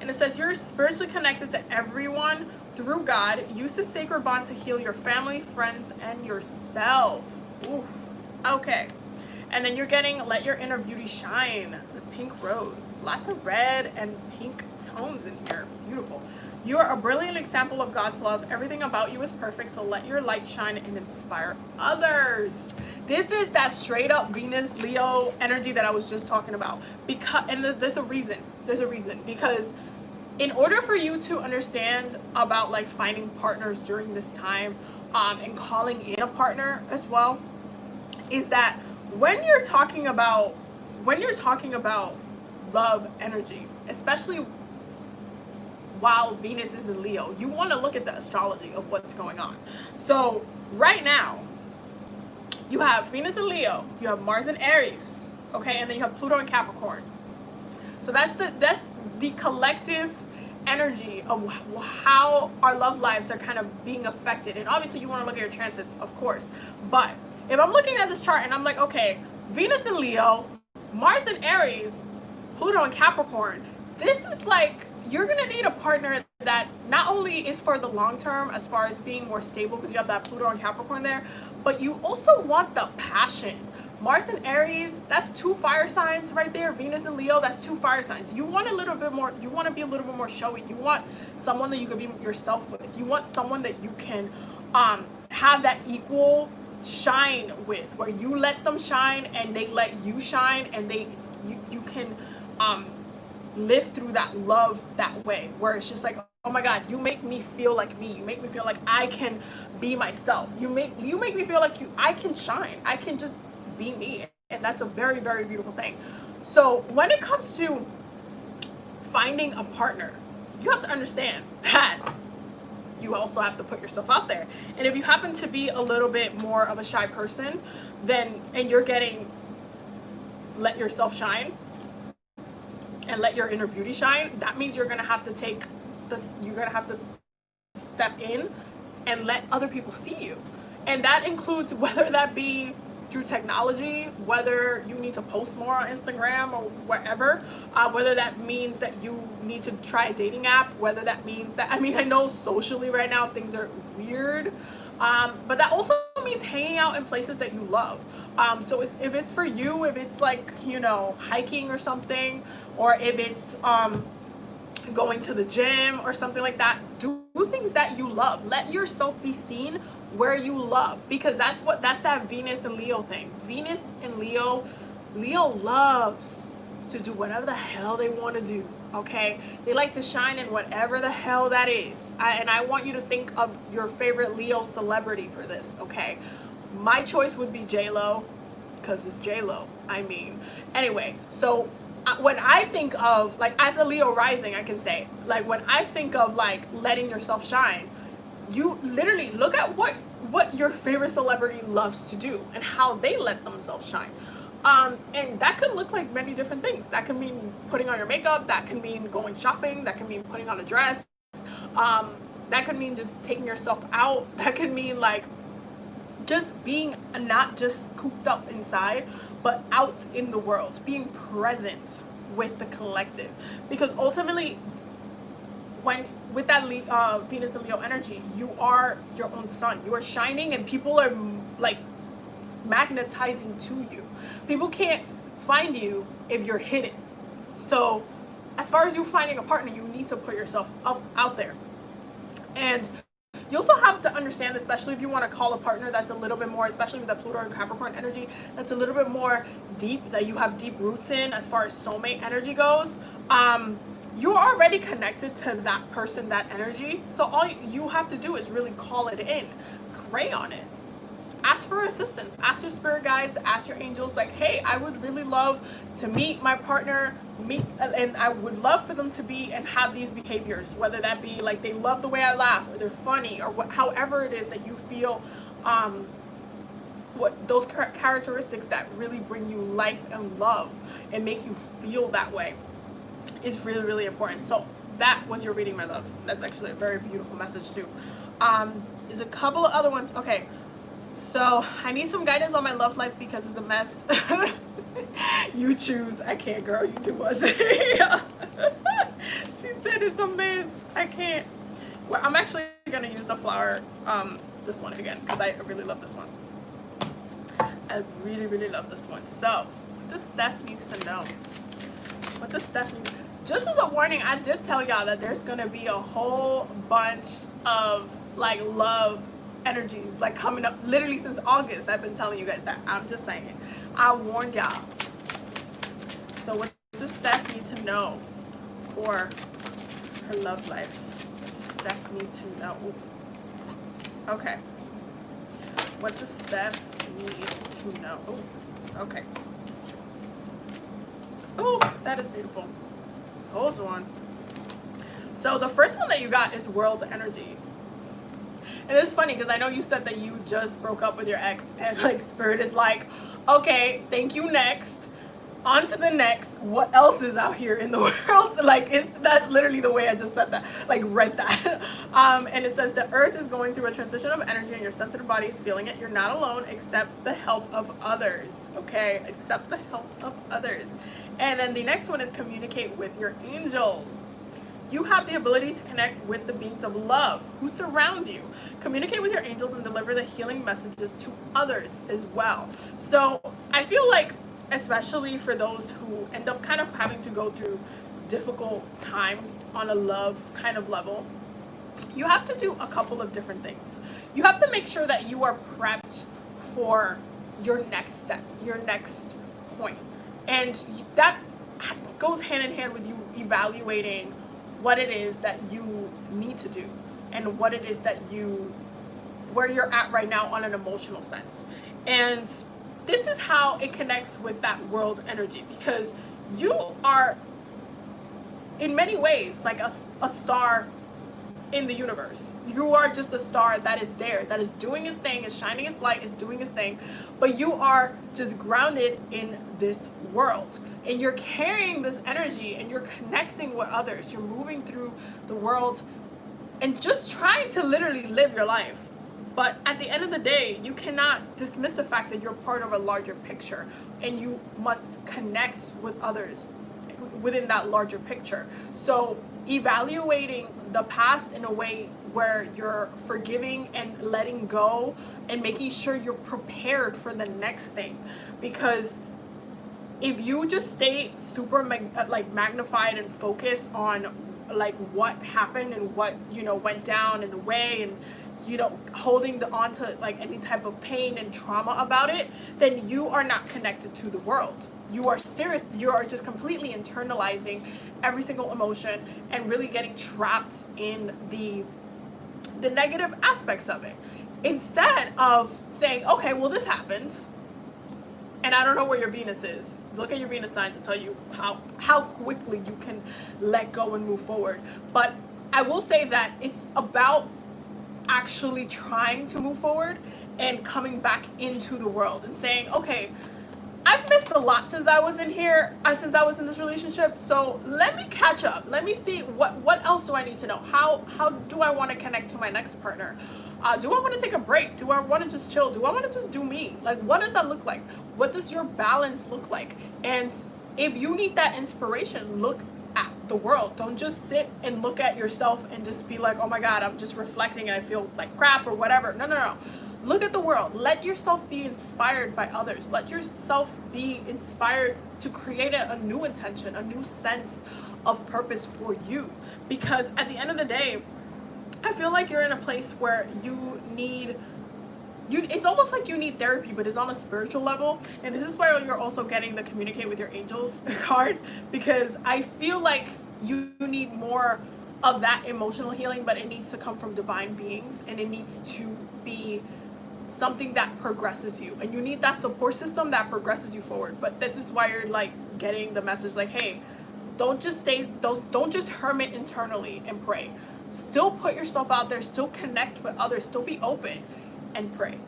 And it says you're spiritually connected to everyone through God. Use the sacred bond to heal your family, friends, and yourself. Oof. Okay. And then you're getting let your inner beauty shine. The pink rose. Lots of red and pink tones in here. Beautiful. You are a brilliant example of God's love. Everything about you is perfect, so let your light shine and inspire others. This is that straight up Venus Leo energy that I was just talking about. Because, and there's a reason. There's a reason. Because in order for you to understand about like finding partners during this time, and calling in a partner as well, is that when you're talking about love energy, especially while Venus is in Leo, you want to look at the astrology of what's going on. So right now you have Venus in Leo, you have Mars in Aries, okay, and then you have Pluto in Capricorn. So that's the collective energy of how our love lives are kind of being affected. And obviously you want to look at your transits, of course, but if I'm looking at this chart and I'm like, okay, Venus in Leo, Mars in Aries, Pluto in Capricorn, this is like, you're gonna need a partner that not only is for the long term as far as being more stable, because you have that Pluto and Capricorn there, but you also want the passion. Mars and Aries, that's 2 fire signs right there. Venus and Leo, that's 2 fire signs. You want a little bit more, you want to be a little bit more showy. You want someone that you can be yourself with. You want someone that you can have that equal shine with, where you let them shine and they let you shine, and you can live through that love that way, where it's just like, oh my God, you make me feel like me. You make me feel like I can be myself. You make me feel like I can shine. I can just be me. And that's a very, very beautiful thing. So when it comes to finding a partner, you have to understand that you also have to put yourself out there. And if you happen to be a little bit more of a shy person, then, and you're getting let yourself shine and let your inner beauty shine, that means you're gonna have to take this, you're gonna have to step in and let other people see you. And that includes whether that be through technology, whether you need to post more on Instagram or wherever, whether that means that you need to try a dating app, whether that means that, I mean, I know socially right now things are weird, but that also means hanging out in places that you love. So if it's for you, if it's like, you know, hiking or something, or if it's going to the gym or something like that, do things that you love. Let yourself be seen where you love, because that's that Venus and Leo thing. Venus and Leo loves to do whatever the hell they want to do. Okay, they like to shine in whatever the hell that is. And I want you to think of your favorite Leo celebrity for this. Okay, my choice would be J-Lo, because it's J-Lo. I mean, anyway, so when I think of, like, as a Leo rising, I can say, like, when I think of like letting yourself shine, you literally look at what your favorite celebrity loves to do and how they let themselves shine. And that could look like many different things. That can mean putting on your makeup, that can mean going shopping, that can mean putting on a dress, that could mean just taking yourself out, that could mean like just being not just cooped up inside, but out in the world, being present with the collective. Because ultimately, when with that Venus and Leo energy, you are your own sun. You are shining, and people are like magnetizing to you. People can't find you if you're hidden. So as far as you finding a partner, you need to put yourself out there. And you also have to understand, especially if you want to call a partner that's a little bit more, especially with that Pluto and Capricorn energy, that's a little bit more deep, that you have deep roots in as far as soulmate energy goes, you're already connected to that person, that energy. So all you have to do is really call it in, pray on it, ask for assistance, ask your spirit guides, ask your angels, like, hey, I would really love to meet my partner, and I would love for them to be and have these behaviors, whether that be like they love the way I laugh, or they're funny, or however it is that you feel, what those characteristics that really bring you life and love and make you feel that way is really, really important. So that was your reading, my love. That's actually a very beautiful message too. There's a couple of other ones. Okay, so I need some guidance on my love life because it's a mess. You choose. I can't, girl, you too much. She said it's a mess. I can't. Well, I'm actually gonna use the flower, this one again, because I really love this one. I really, really love this one. So what does Steph needs to know? What does Steph need? just as a warning, I did tell y'all that there's gonna be a whole bunch of like love energies like coming up. Literally since August, I've been telling you guys that. I'm just saying, I warned y'all. So what does Steph need to know for her love life? What does Steph need to know? Okay. What does Steph need to know? Ooh. Okay. Oh, that is beautiful. Hold on. So the first one that you got is world energy. And it's funny because I know you said that you just broke up with your ex, and like spirit is like, okay, thank you, next. On to the next. What else is out here in the world? Like, that's literally the way I just said that, like read that. And it says the earth is going through a transition of energy and your sensitive body is feeling it. You're not alone. Accept the help of others. Okay, accept the help of others. And then the next one is communicate with your angels. You have the ability to connect with the beings of love who surround you. Communicate with your angels and deliver the healing messages to others as well. So I feel like, especially for those who end up kind of having to go through difficult times on a love kind of level, you have to do a couple of different things. You have to make sure that you are prepped for your next step, your next point. And that goes hand in hand with you evaluating what it is that you need to do and what it is that where you're at right now on an emotional sense. And this is how it connects with that world energy, because you are in many ways like a star in the universe. You are just a star that is there, that is doing its thing, is shining its light, is doing its thing, but you are just grounded in this world. And you're carrying this energy and you're connecting with others. You're moving through the world and just trying to literally live your life. But at the end of the day, you cannot dismiss the fact that you're part of a larger picture and you must connect with others within that larger picture. So evaluating the past in a way where you're forgiving and letting go and making sure you're prepared for the next thing. Because if you just stay super magnified and focused on like what happened and what, you know, went down in the way, and you know, holding on to like any type of pain and trauma about it, then you are not connected to the world. You are serious. You are just completely internalizing every single emotion and really getting trapped in the negative aspects of it, instead of saying, okay, well, this happened and I don't know where your Venus is. Look at your Venus sign to tell you how quickly you can let go and move forward. But I will say that it's about actually trying to move forward and coming back into the world and saying, okay, I've missed a lot since I was in here, since I was in this relationship. So let me catch up. Let me see what else do I need to know? How do I want to connect to my next partner? Do I want to take a break? Do I want to just chill? Do I want to just do me? Like, what does that look like? What does your balance look like? And if you need that inspiration, look at the world. Don't just sit and look at yourself and just be like, oh my God, I'm just reflecting and I feel like crap or whatever. No. Look at the world. Let yourself be inspired by others. Let yourself be inspired to create a new intention, a new sense of purpose for you. Because at the end of the day, I feel like you're in a place where it's almost like you need therapy, but it's on a spiritual level. And this is why you're also getting the communicate with your angels card, because I feel like you need more of that emotional healing, but it needs to come from divine beings, and it needs to be something that progresses you, and you need that support system that progresses you forward. But this is why you're like getting the message like, hey, don't just hermit internally and pray. Still put yourself out there, still connect with others, still be open and pray.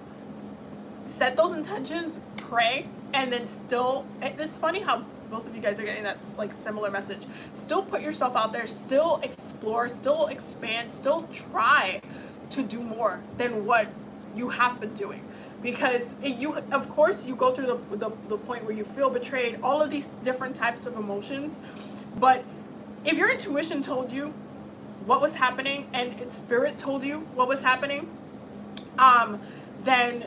Set those intentions, pray, and then still, it's funny how both of you guys are getting that like similar message. Still put yourself out there, still explore, still expand, still try to do more than what you have been doing. Because of course you go through the point where you feel betrayed, all of these different types of emotions. But if your intuition told you what was happening and spirit told you what was happening, then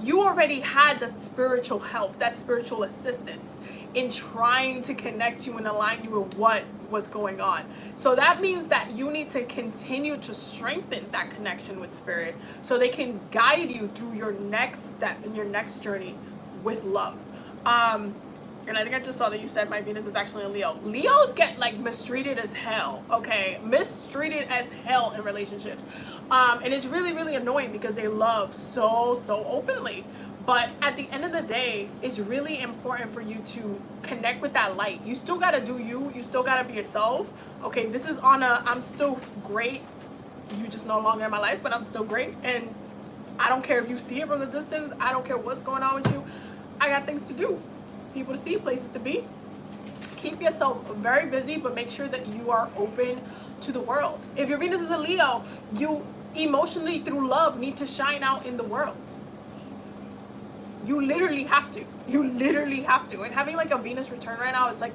you already had that spiritual help, that spiritual assistance in trying to connect you and align you with what was going on. So that means that you need to continue to strengthen that connection with spirit so they can guide you through your next step in your next journey with love. And I think I just saw that you said my Venus is actually a Leo. Leos get like mistreated as hell, okay? Mistreated as hell in relationships. And it's really, really annoying because they love so openly. But at the end of the day, it's really important for you to connect with that light. You still gotta do you. You still gotta be yourself. Okay, this is on a, I'm still great. You just no longer in my life, but I'm still great. And I don't care if you see it from the distance. I don't care what's going on with you. I got things to do. People to see, places to be. Keep yourself very busy, but make sure that you are open to the world. If your Venus is a Leo, you emotionally through love need to shine out in the world. You literally have to. You literally have to. And having like a Venus return right now is like,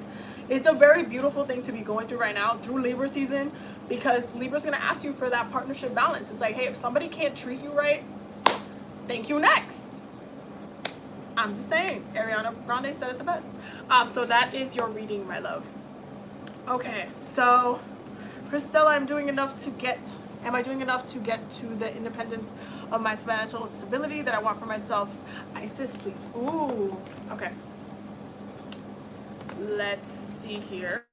it's a very beautiful thing to be going through right now through Libra season, because Libra's gonna ask you for that partnership balance. It's like, hey, if somebody can't treat you right, thank you next. I'm just saying, Ariana Grande said it the best. So that is your reading, my love. Okay, so Christella, am I doing enough to get to the independence of my financial stability that I want for myself? Isis, please. Ooh, okay. Let's see here.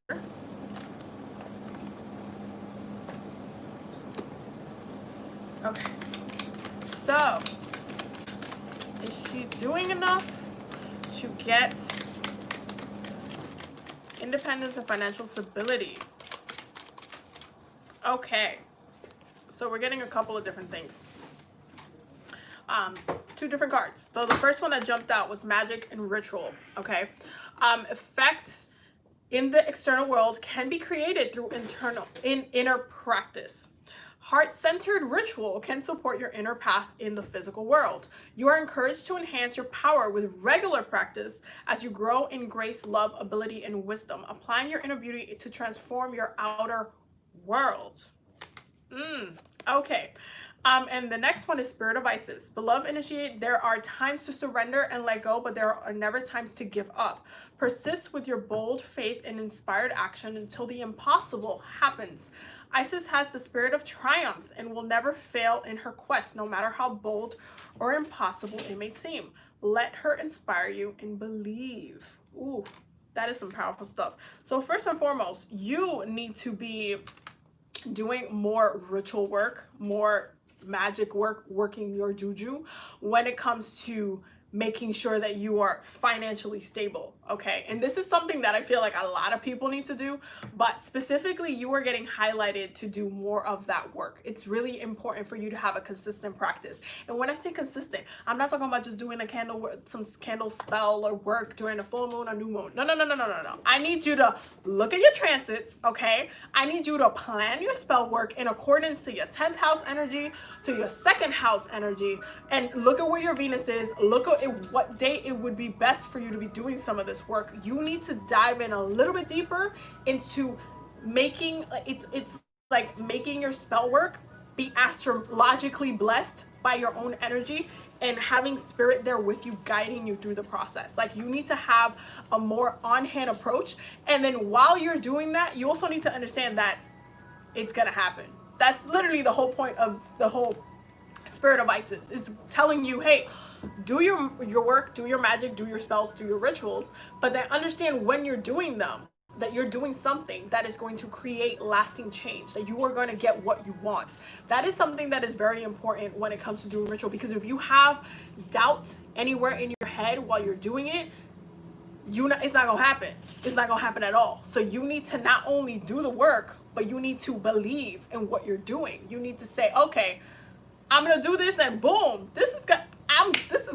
Okay, so is she doing enough to get independence and financial stability? Okay, so we're getting a couple of different things. Two different cards. So the first one that jumped out was magic and ritual. Okay, effects in the external world can be created through inner practice. Heart-centered ritual can support your inner path in the physical world. You are encouraged to enhance your power with regular practice as you grow in grace, love, ability, and wisdom, applying your inner beauty to transform your outer world. Okay. And the next one is Spirit of Isis. Beloved initiate, there are times to surrender and let go, but there are never times to give up. Persist with your bold faith and inspired action until the impossible happens. Isis has the spirit of triumph and will never fail in her quest, no matter how bold or impossible it may seem. Let her inspire you and believe. Ooh, that is some powerful stuff. So first and foremost, you need to be doing more ritual work, more magic work, working your juju when it comes to making sure that you are financially stable, okay? And this is something that I feel like a lot of people need to do, but specifically you are getting highlighted to do more of that work. It's really important for you to have a consistent practice. And when I say consistent, I'm not talking about just doing a some candle spell or work during a full moon or new moon. No. I need you to look at your transits, okay? I need you to plan your spell work in accordance to your 10th house energy, to your 2nd house energy, and look at where your Venus is. Look at what day it would be best for you to be doing some of this work. You need to dive in a little bit deeper into making it's like making your spell work be astrologically blessed by your own energy and having spirit there with you, guiding you through the process. Like, you need to have a more on-hand approach. And then while you're doing that, you also need to understand that it's gonna happen. That's literally the whole point of the whole Spirit of Isis, is telling you, hey, do your work, do your magic, do your spells, do your rituals, but then understand when you're doing them, that you're doing something that is going to create lasting change, that you are going to get what you want. That is something that is very important when it comes to doing ritual, because if you have doubt anywhere in your head while you're doing it, it's not gonna happen. It's not gonna happen at all. So you need to not only do the work, but you need to believe in what you're doing. You need to say, okay, I'm gonna do this, and boom, this is gonna happen. This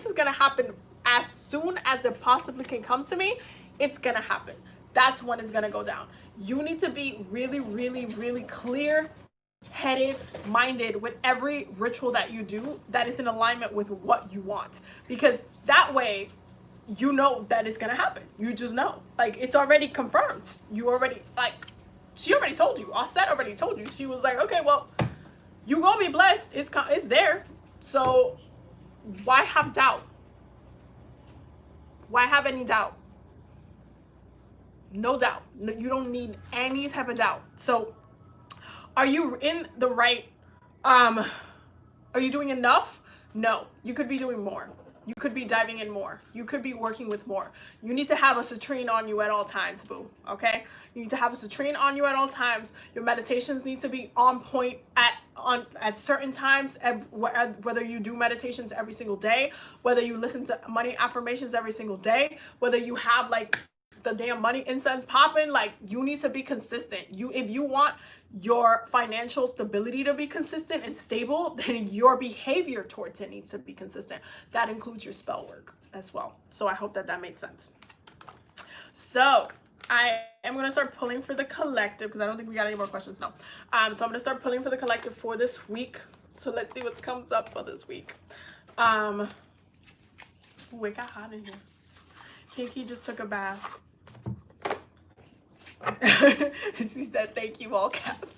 is gonna happen as soon as it possibly can come to me. It's gonna happen. That's when it's gonna go down. You need to be really, really, really clear headed, minded with every ritual that you do that is in alignment with what you want, because that way you know that it's gonna happen. You just know, like, it's already confirmed. You already, like, she already told you. Aset already told you. She was like, okay, well, you gonna be blessed. It's there. So Why have doubt? Why have any doubt? No doubt. No, you don't need any type of doubt. So are you in the right, are you doing enough? No, you could be doing more. You could be diving in more. You could be working with more. You need to have a citrine on you at all times, boo. Okay? You need to have a citrine on you at all times. Your meditations need to be on point at certain times. Whether you do meditations every single day, whether you listen to money affirmations every single day, whether you have like the damn money incense popping, like you need to be consistent. If you want your financial stability to be consistent and stable, then your behavior towards it needs to be consistent. That includes your spell work as well. So I hope that made sense. So I am going to start pulling for the collective because I don't think we got any more questions. No. So I'm going to start pulling for the collective for this week. So let's see what comes up for this week. Ooh, it got hot in here. Kiki just took a bath. She said thank you, all caps.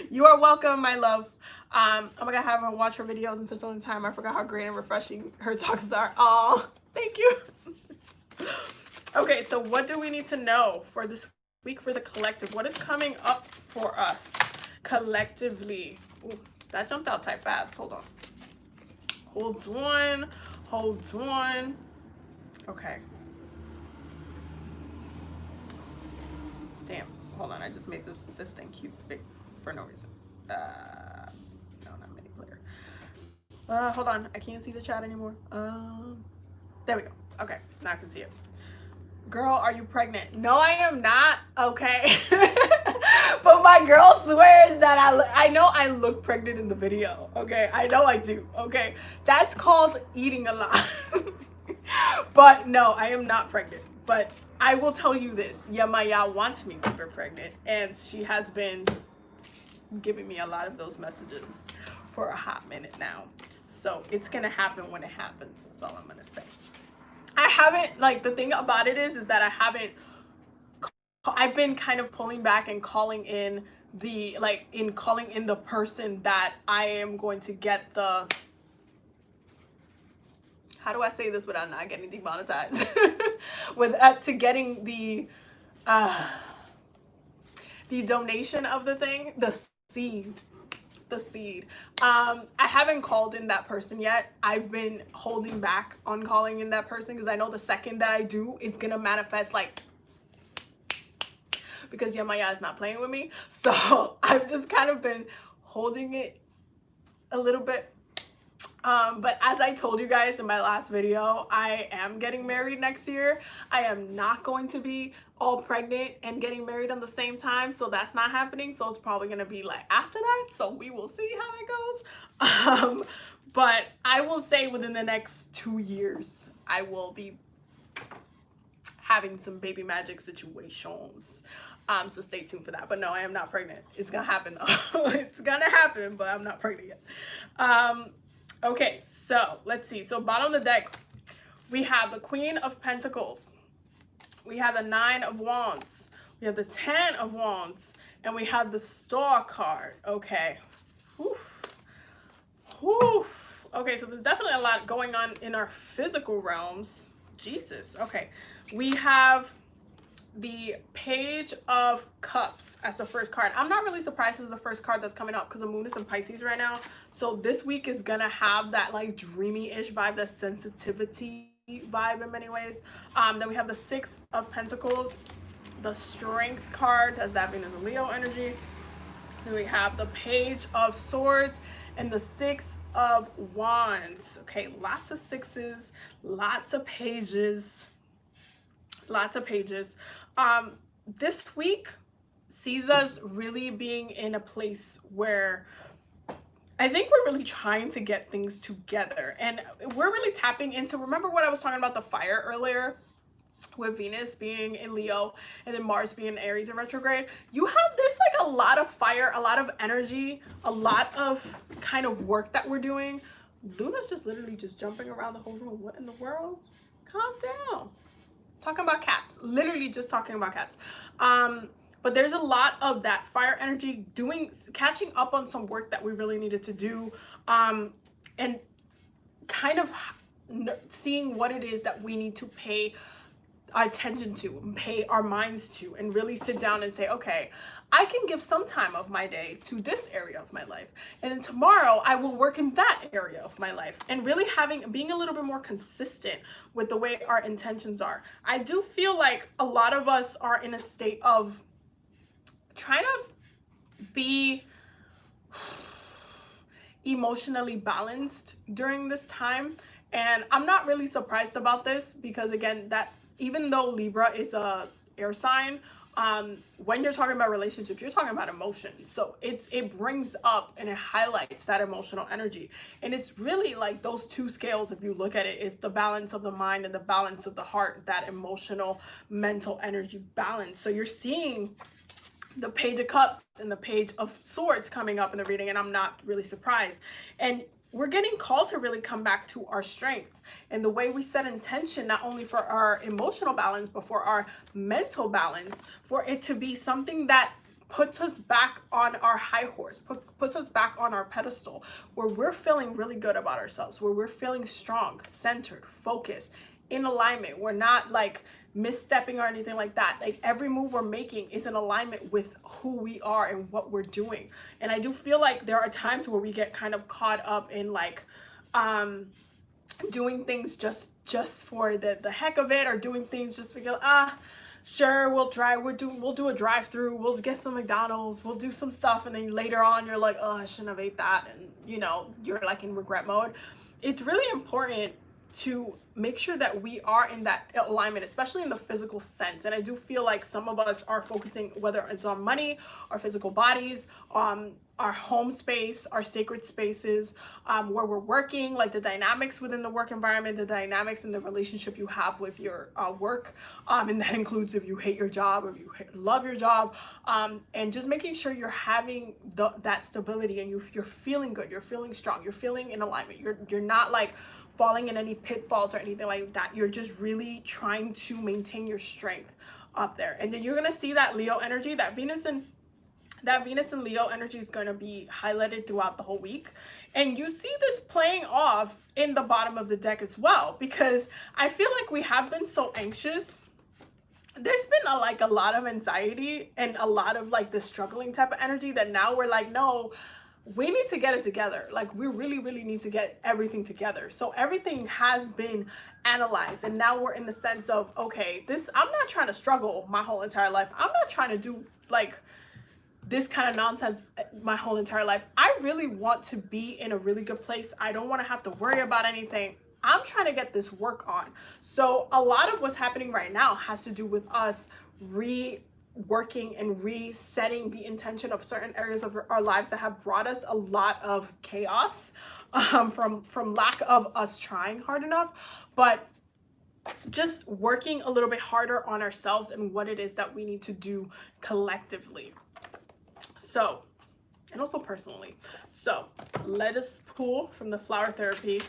You are welcome, my love. I'm gonna have her watch her videos in such a long time. I forgot how great and refreshing her talks are. Oh, thank you. Okay, so what do we need to know for this week for the collective? What is coming up for us collectively? Ooh, that jumped out type fast. Hold on. Holds one. Holds one. Okay. Damn, hold on, I just made this thing cute big for no reason. No, not mini player. Hold on, I can't see the chat anymore. There we go. Okay, now I can see it. Girl, are you pregnant? No, I am not, okay? But my girl swears that I know I look pregnant in the video, okay? I know I do, okay? That's called eating a lot. But no, I am not pregnant. But I will tell you this, Yamaya wants me to be pregnant, and she has been giving me a lot of those messages for a hot minute now. So it's gonna happen when it happens. That's all I'm gonna say. I haven't, like, the thing about it is that I've been kind of pulling back and calling in the person that I am going to get the, how do I say this without not getting demonetized? To getting the donation of the thing, the seed. I haven't called in that person yet. I've been holding back on calling in that person because I know the second that I do, it's gonna manifest like, because Yamaya is not playing with me. So I've just kind of been holding it a little bit. But as I told you guys in my last video, I am getting married next year. I am not going to be all pregnant and getting married on the same time, so that's not happening. So it's probably gonna be like after that, so we will see how that goes. But I will say within the next 2 years I will be having some baby magic situations, so stay tuned for that. But no, I am not pregnant. It's gonna happen though. It's gonna happen, but I'm not pregnant yet. Okay, so let's see. So bottom of the deck, we have the Queen of Pentacles. We have the 9 of Wands. We have the 10 of Wands. And we have the Star card. Okay. Oof. Oof. Okay, so there's definitely a lot going on in our physical realms. Jesus. Okay. We have the Page of Cups as the first card. I'm not really surprised this is the first card that's coming up because the moon is in Pisces right now. So this week is gonna have that like dreamy-ish vibe, that sensitivity vibe in many ways. Then we have the 6 of Pentacles, the Strength card, that's that Venus and Leo energy. Then we have the Page of Swords and the 6 of Wands. Okay, lots of sixes, lots of pages. Lots of pages. This week sees us really being in a place where I think we're really trying to get things together, and we're really tapping into, remember what I was talking about the fire earlier with Venus being in Leo and then Mars being in Aries in retrograde? There's like a lot of fire, a lot of energy, a lot of kind of work that we're doing. Luna's just literally just jumping around the whole room. What in the world? Calm down. Talking about cats, literally just talking about cats. But there's a lot of that fire energy catching up on some work that we really needed to do, and kind of seeing what it is that we need to pay attention to and pay our minds to, and really sit down and say, okay, I can give some time of my day to this area of my life, and then tomorrow I will work in that area of my life, and really being a little bit more consistent with the way our intentions are. I do feel like a lot of us are in a state of trying to be emotionally balanced during this time, and I'm not really surprised about this, because again, that even though Libra is a air sign, when you're talking about relationships, you're talking about emotion. So it brings up and it highlights that emotional energy. And it's really like those two scales, if you look at it, is the balance of the mind and the balance of the heart, that emotional, mental energy balance. So you're seeing the Page of Cups and the Page of Swords coming up in the reading, and I'm not really surprised. And we're getting called to really come back to our strength and the way we set intention, not only for our emotional balance, but for our mental balance, for it to be something that puts us back on our high horse, puts us back on our pedestal, where we're feeling really good about ourselves, where we're feeling strong, centered, focused, in alignment. We're not like misstepping or anything like that. Like every move we're making is in alignment with who we are and what we're doing. And I do feel like there are times where we get kind of caught up in like doing things just for the heck of it, or doing things just because sure, we'll do a drive-through, we'll get some McDonald's, we'll do some stuff, and then later on you're like, oh, I shouldn't have ate that, and you know, you're like in regret mode. It's really important to make sure that we are in that alignment, especially in the physical sense. And I do feel like some of us are focusing, whether it's on money, our physical bodies, our home space, our sacred spaces, where we're working, like the dynamics within the work environment, the dynamics in the relationship you have with your work, and that includes if you hate your job or if you love your job, and just making sure you're having that stability, and you're feeling good, you're feeling strong, you're feeling in alignment, you're not like falling in any pitfalls or anything like that. You're just really trying to maintain your strength up there. And then you're gonna see that Leo energy, that Venus and Leo energy is going to be highlighted throughout the whole week. And you see this playing off in the bottom of the deck as well, because I feel like we have been so anxious. There's been a lot of anxiety and a lot of like the struggling type of energy, that now we're like, no, we need to get it together. Like we really, really need to get everything together. So everything has been analyzed, and now we're in the sense of, okay, I'm not trying to struggle my whole entire life. I'm not trying to do like this kind of nonsense my whole entire life. I really want to be in a really good place. I don't want to have to worry about anything. I'm trying to get this work on. So a lot of what's happening right now has to do with us reworking and resetting the intention of certain areas of our lives that have brought us a lot of chaos, from lack of us trying hard enough, but just working a little bit harder on ourselves and what it is that we need to do collectively. So, and also personally. So let us pull from the flower therapy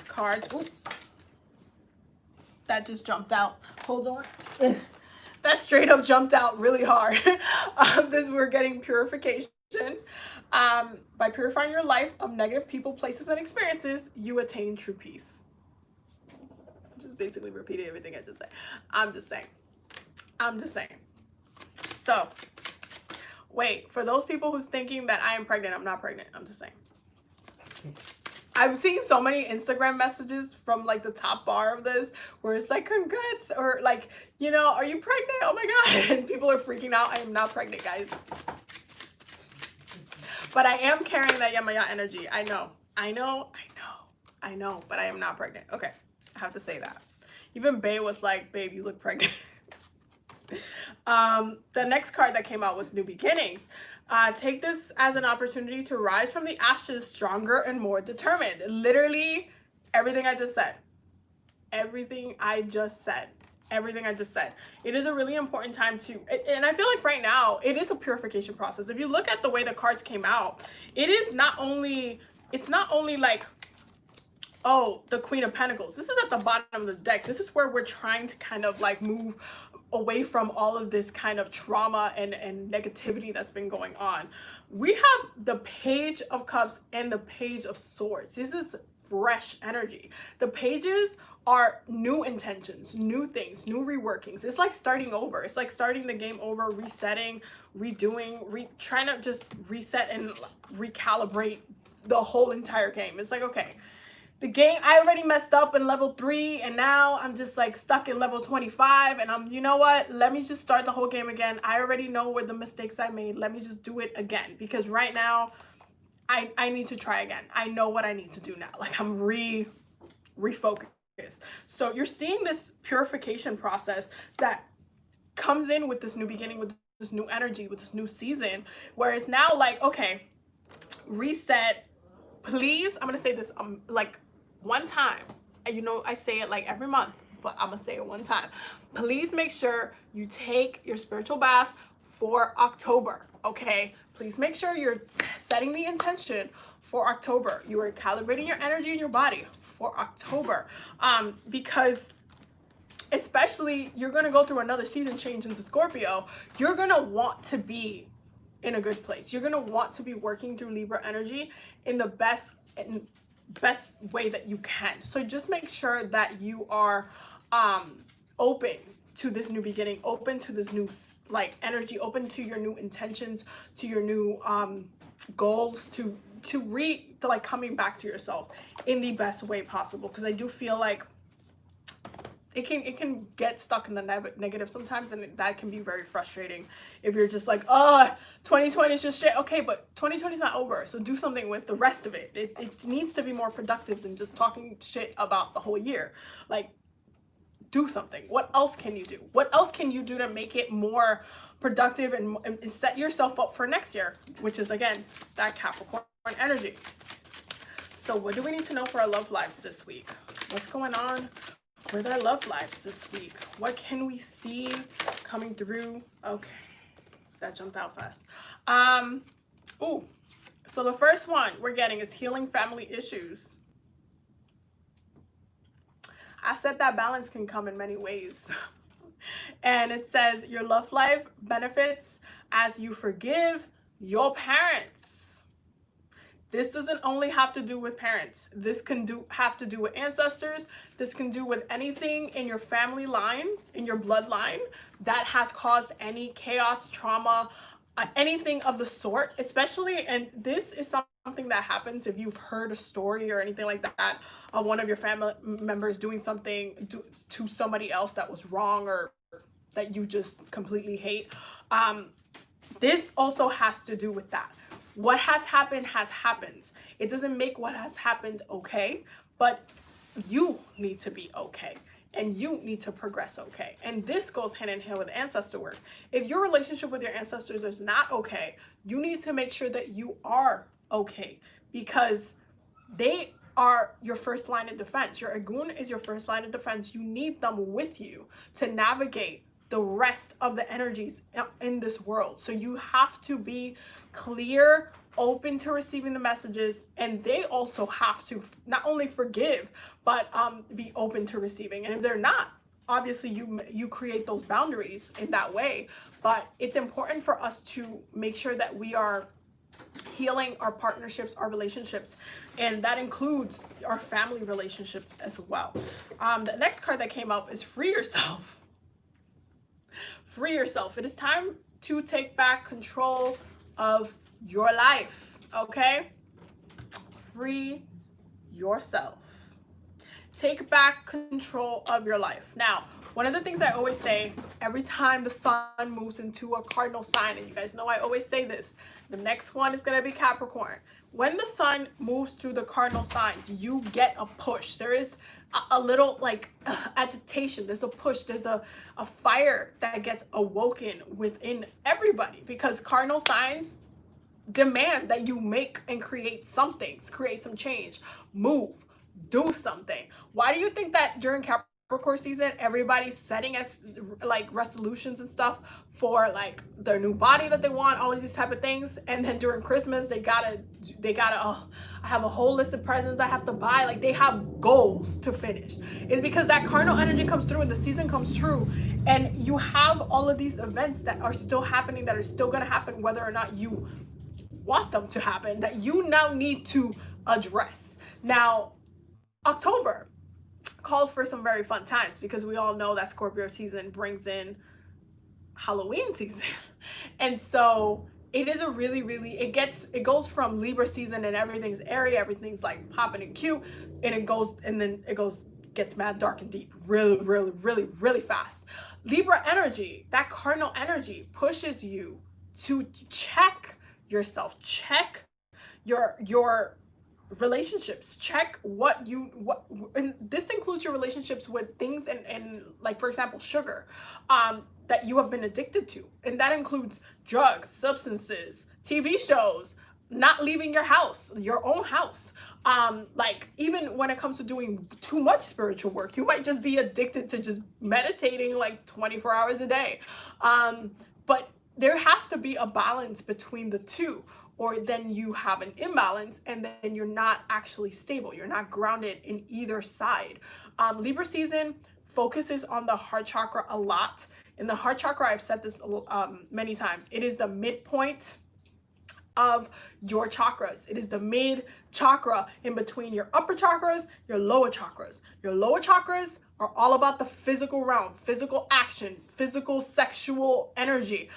cards. Ooh, that just jumped out. Hold on. That straight up jumped out really hard. We're getting purification. By purifying your life of negative people, places, and experiences, you attain true peace. Just basically repeating everything I just said. I'm just saying. So, wait, for those people who's thinking that I am pregnant, I'm not pregnant. I'm just saying. I'm seeing so many Instagram messages from like the top bar of this where it's like, congrats, or like, you know, are you pregnant? Oh my God. And people are freaking out. I am not pregnant, guys. But I am carrying that Yamaya energy. I know, but I am not pregnant. Okay, I have to say that. Even Bae was like, babe, you look pregnant. The next card that came out was New Beginnings. Take this as an opportunity to rise from the ashes stronger and more determined. Literally everything I just said. Everything I just said. It is a really important time to, and I feel like right now it is a purification process. If you look at the way the cards came out, it's not only like, oh, the Queen of Pentacles. This is at the bottom of the deck. This is where we're trying to kind of like move away from all of this kind of trauma and negativity that's been going on. We have the Page of Cups and the Page of Swords. This is fresh energy. The pages are new intentions, new things, new reworkings. It's like starting over. It's like starting the game over, resetting, redoing, trying to just reset and recalibrate the whole entire game. It's like, okay, the game, I already messed up in level 3 and now I'm just like stuck in level 25 and you know what? Let me just start the whole game again. I already know where the mistakes I made. Let me just do it again, because right now I need to try again. I know what I need to do now. Like I'm refocused. So you're seeing this purification process that comes in with this new beginning, with this new energy, with this new season, where it's now like, okay, reset. Please, I'm gonna say this like one time. You know, I say it like every month, but I'm gonna say it one time. Please make sure you take your spiritual bath for October, okay? Please make sure you're setting the intention for October. You are calibrating your energy in your body for October, because especially you're going to go through another season change into Scorpio. You're going to want to be in a good place. You're going to want to be working through Libra energy in the best way that you can. So just make sure that you are open to this new beginning, open to this new like energy, open to your new intentions, to your new goals, to like coming back to yourself in the best way possible. Because I do feel like it can get stuck in the negative sometimes, and that can be very frustrating if you're just like, oh, 2020 is just shit. Okay, but 2020 is not over, so do something with the rest of it. It needs to be more productive than just talking shit about the whole year. Like, do something. What else can you do? What else can you do to make it more productive and set yourself up for next year, which is, again, that Capricorn energy. So what do we need to know for our love lives this week? What's going on with our love lives this week? What can we see coming through? Okay, that jumped out fast. So the first one we're getting is healing family issues. I said that balance can come in many ways. And it says your love life benefits as you forgive your parents. This doesn't only have to do with parents. This can have to do with ancestors. This can do with anything in your family line, in your bloodline, that has caused any chaos, trauma, anything of the sort, especially, and this is something that happens if you've heard a story or anything like that of one of your family members doing something to somebody else that was wrong or that you just completely hate. This also has to do with that. What has happened has happened. It doesn't make what has happened okay, but you need to be okay. And you need to progress okay. And this goes hand in hand with ancestor work. If your relationship with your ancestors is not okay, you need to make sure that you are okay, because they are your first line of defense. Your Agun is your first line of defense. You need them with you to navigate the rest of the energies in this world. So you have to be clear, open to receiving the messages, and they also have to not only forgive, but be open to receiving. And if they're not, obviously you create those boundaries in that way. But it's important for us to make sure that we are healing our partnerships, our relationships, and that includes our family relationships as well. The next card that came up is free yourself. Free yourself. It is time to take back control of your life, okay? Free yourself. Take back control of your life. Now, one of the things I always say every time the sun moves into a cardinal sign, and you guys know I always say this, the next one is going to be Capricorn. When the sun moves through the cardinal signs, you get a push. There is a little like agitation. There's a push. There's a fire that gets awoken within everybody, because cardinal signs demand that you make and create something, create some change, move, do something. Why do you think that during Capricorn season, everybody's setting as like resolutions and stuff for like their new body that they want, all of these type of things, and then during Christmas they gotta oh, I have a whole list of presents I have to buy. Like, they have goals to finish. It's because that cardinal energy comes through and the season comes true, and you have all of these events that are still happening, that are still gonna happen whether or not you want them to happen, that you now need to address. Now, October calls for some very fun times because we all know that Scorpio season brings in Halloween season. And so it is a really, it goes from Libra season and everything's airy, everything's like popping and cute, and it gets mad dark and deep really fast. Libra energy, that cardinal energy, pushes you to check yourself, check your relationships, check and this includes your relationships with things and like, for example, sugar, that you have been addicted to, and that includes drugs, substances, TV shows, not leaving your house, your own house. Like, even when it comes to doing too much spiritual work, you might just be addicted to just meditating like 24 hours a day. But there has to be a balance between the two, or then you have an imbalance and then you're not actually stable. You're not grounded in either side. Libra season focuses on the heart chakra a lot. In the heart chakra, I've said this many times, it is the midpoint of your chakras. It is the mid chakra in between your upper chakras, your lower chakras. Your lower chakras are all about the physical realm, physical action, physical sexual energy,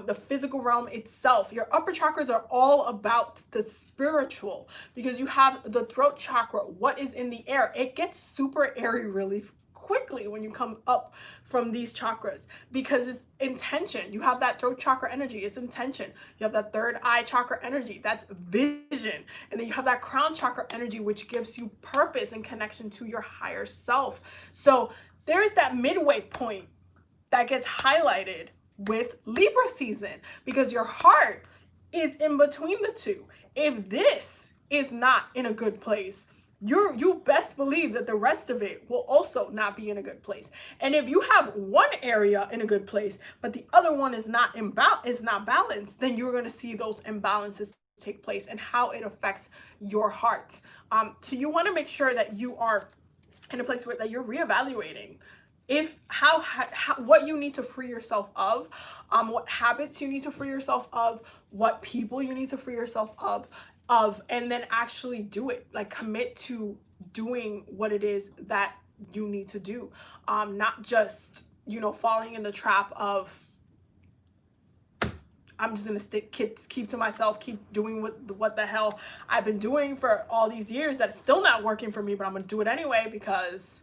the physical realm itself. Your upper chakras are all about the spiritual, because you have the throat chakra, what is in the air. It gets super airy really quickly when you come up from these chakras, because it's intention. You have that throat chakra energy, it's intention. You have that third eye chakra energy, that's vision. And then you have that crown chakra energy, which gives you purpose and connection to your higher self. So there is that midway point that gets highlighted with Libra season, because your heart is in between the two. If this is not in a good place, you best believe that the rest of it will also not be in a good place. And if you have one area in a good place, but the other one is not balanced, then you're going to see those imbalances take place and how it affects your heart. So you want to make sure that you are in a place where that you're reevaluating what you need to free yourself of, what habits you need to free yourself of, what people you need to free yourself of, and then actually do it. Like, commit to doing what it is that you need to do, not just, falling in the trap of, I'm just gonna keep to myself, keep doing what the hell I've been doing for all these years that's still not working for me, but I'm gonna do it anyway because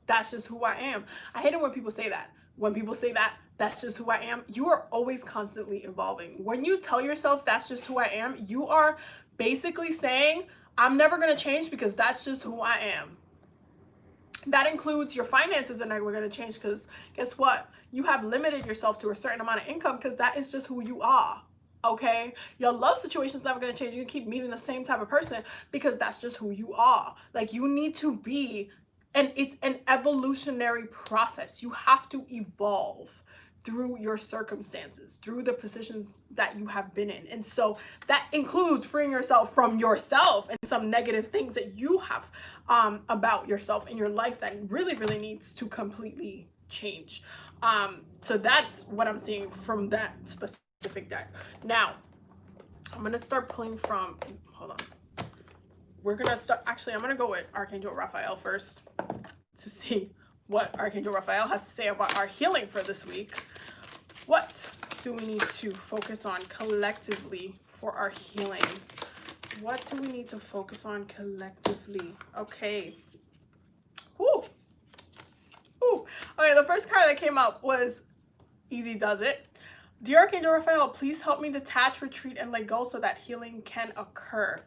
that's just who I am. I hate it when people say that. When people say that, that's just who I am. You are always constantly evolving. When you tell yourself that's just who I am, you are basically saying, I'm never going to change because that's just who I am. That includes your finances are never going to change, because guess what? You have limited yourself to a certain amount of income because that is just who you are. Okay, your love situation is never going to change. You can keep meeting the same type of person because that's just who you are. Like, you need to be, and it's an evolutionary process. You have to evolve through your circumstances, through the positions that you have been in. And so that includes freeing yourself from yourself and some negative things that you have about yourself in your life that really needs to completely change. So that's what I'm seeing from that specific deck. Now, I'm going to start pulling from, hold on. We're going to start, actually, I'm going to go with Archangel Raphael first to see what Archangel Raphael has to say about our healing for this week. What do we need to focus on collectively for our healing? What do we need to focus on collectively? Okay. Woo. Ooh. Okay, the first card that came up was Easy Does It. Dear Archangel Raphael, please help me detach, retreat, and let go so that healing can occur.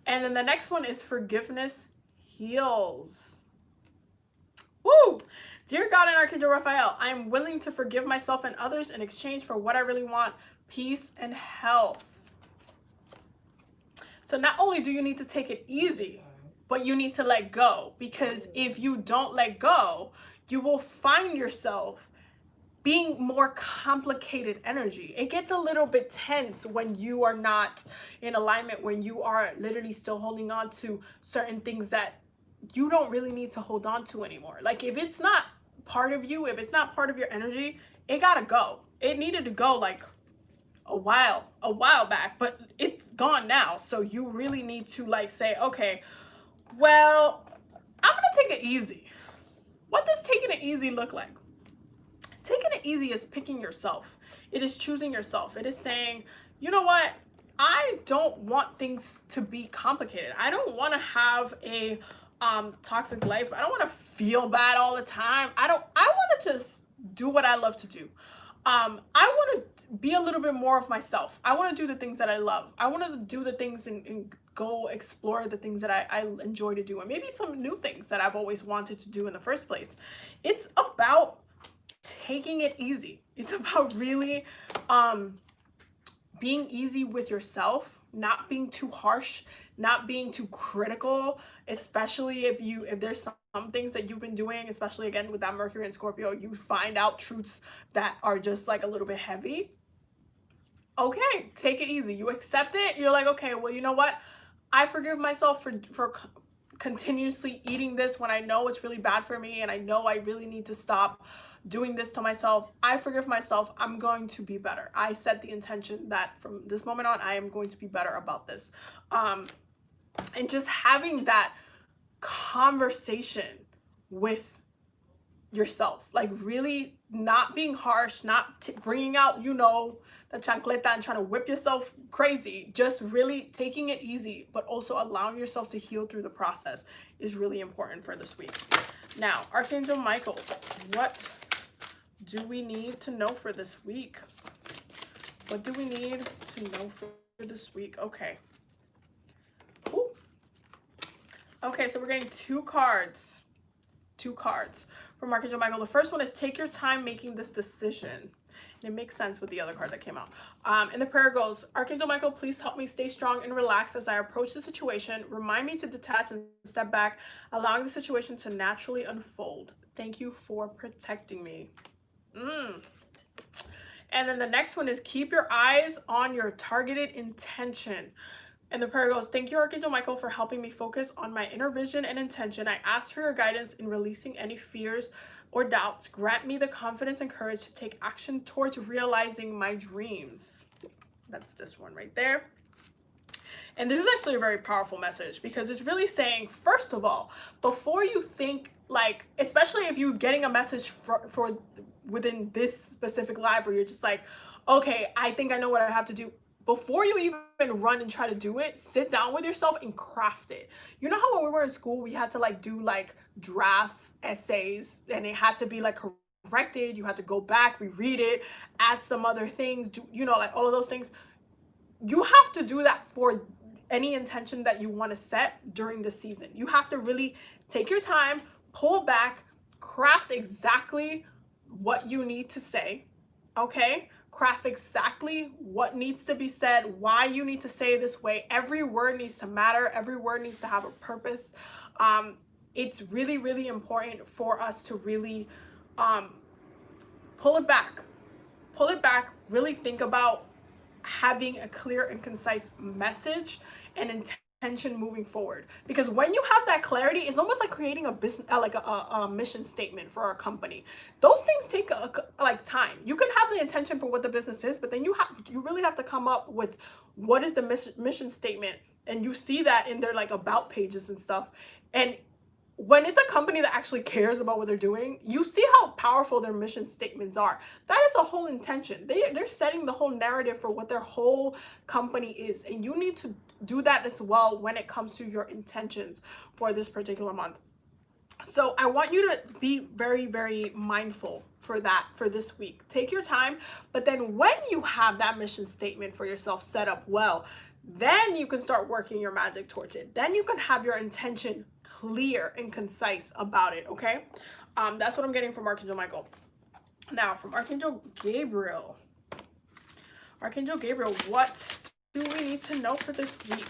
And then the next one is Forgiveness Heals. Woo! Dear God and Archangel Raphael, I am willing to forgive myself and others in exchange for what I really want, peace and health. So not only do you need to take it easy, but you need to let go, because if you don't let go, you will find yourself being more complicated energy. It gets a little bit tense when you are not in alignment, when you are literally still holding on to certain things that you don't really need to hold on to anymore. Like, if it's not part of you, if it's not part of your energy, it gotta go. It needed to go like a while back, but it's gone now. So you really need to like say, okay, Well, I'm gonna take it easy. What does taking it easy look like? Taking it easy is picking yourself. It is choosing yourself. It is saying, you know what? I don't want things to be complicated. I don't want to have a toxic life. I don't want to feel bad all the time. I want to just do what I love to do. I want to be a little bit more of myself. I want to do the things that I love. I want to do the things and go explore the things that I enjoy to do, and maybe some new things that I've always wanted to do in the first place. It's about taking it easy. It's about really being easy with yourself, not being too harsh, not being too critical, especially if there's some things that you've been doing, especially again with that Mercury and Scorpio, you find out truths that are just like a little bit heavy. Okay, take it easy. You accept it. You're like, okay, well, you know what? I forgive myself for continuously eating this when I know it's really bad for me and I know I really need to stop doing this to myself. I forgive myself. I'm going to be better. I set the intention that from this moment on, I am going to be better about this. And just having that conversation with yourself, like really not being harsh, not bringing out, you know, the chancleta and trying to whip yourself crazy, just really taking it easy, but also allowing yourself to heal through the process is really important for this week. Now, Archangel Michael, what do we need to know for this week? What do we need to know for this week? Okay. Ooh. Okay, so we're getting two cards from Archangel Michael. The first one is take your time making this decision. And it makes sense with the other card that came out. And the prayer goes, Archangel Michael, please help me stay strong and relaxed as I approach the situation. Remind me to detach and step back, allowing the situation to naturally unfold. Thank you for protecting me. And then the next one is keep your eyes on your targeted intention. And the prayer goes, thank you, Archangel Michael, for helping me focus on my inner vision and intention. I ask for your guidance in releasing any fears or doubts. Grant me the confidence and courage to take action towards realizing my dreams. That's this one right there. And this is actually a very powerful message because it's really saying, first of all, before you think, like, especially if you're getting a message for within this specific live where you're just like, okay, I think I know what I have to do. Before you even run and try to do it, sit down with yourself and craft it. You know how when we were in school, we had to like do like drafts, essays, and it had to be like corrected. You had to go back, reread it, add some other things, do, you know, like all of those things. You have to do that for any intention that you want to set during the season. You have to really take your time, pull back, craft exactly what you need to say, okay? Craft exactly what needs to be said, why you need to say it this way. Every word needs to matter. Every word needs to have a purpose. It's really, really important for us to really pull it back, really think about having a clear and concise message and intention moving forward. Because when you have that clarity, it's almost like creating a business, like a mission statement for our company. Those things take like time. You can have the intention for what the business is, but then you really have to come up with what is the mission statement, and you see that in their like about pages and stuff. And when it's a company that actually cares about what they're doing, you see how powerful their mission statements are. That is a whole intention. They're setting the whole narrative for what their whole company is. And you need to do that as well when it comes to your intentions for this particular month. So I want you to be very, very mindful for that for this week. Take your time, but then when you have that mission statement for yourself set up well, then you can start working your magic towards it. Then you can have your intention clear and concise about it, okay? That's what I'm getting from Archangel Michael. Now, from Archangel Gabriel. Archangel Gabriel, what do we need to know for this week?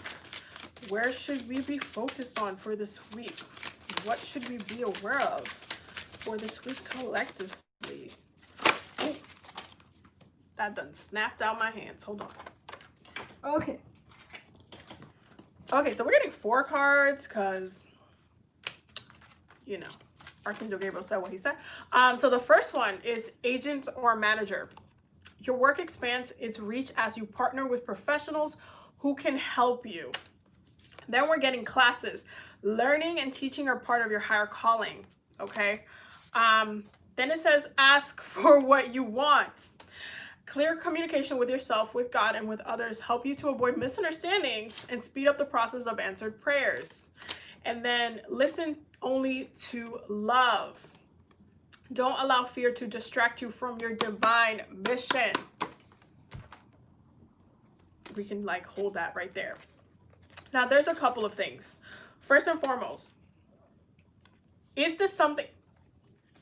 Where should we be focused on for this week? What should we be aware of for this week collectively? Oh, that done snapped out my hands. Hold on. Okay. Okay, so we're getting 4 cards because, you know, Archangel Gabriel said what he said. So the first one is agent or manager. Your work expands its reach as you partner with professionals who can help you. Then we're getting classes. Learning and teaching are part of your higher calling, okay? Then it says ask for what you want. Clear communication with yourself, with God, and with others help you to avoid misunderstandings and speed up the process of answered prayers. And then listen only to love. Don't allow fear to distract you from your divine mission. We can like hold that right there. Now, there's a couple of things. First and foremost, is this something?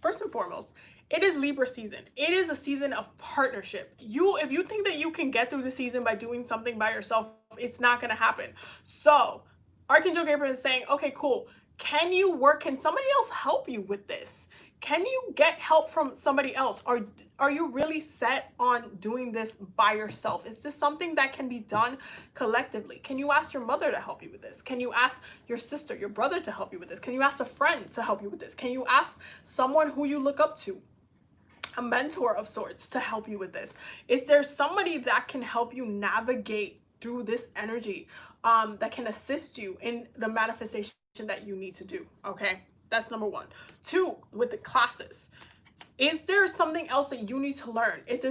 First and foremost, it is Libra season. It is a season of partnership. If you think that you can get through the season by doing something by yourself, it's not going to happen. So Archangel Gabriel is saying, okay, cool. Can you work? Can somebody else help you with this? Can you get help from somebody else? Are you really set on doing this by yourself? Is this something that can be done collectively? Can you ask your mother to help you with this? Can you ask your sister, your brother to help you with this? Can you ask a friend to help you with this? Can you ask someone who you look up to, a mentor of sorts, to help you with this? Is there somebody that can help you navigate through this energy, that can assist you in the manifestation that you need to do? Okay, that's number one. Two, with the classes, is there something else that you need to learn? Is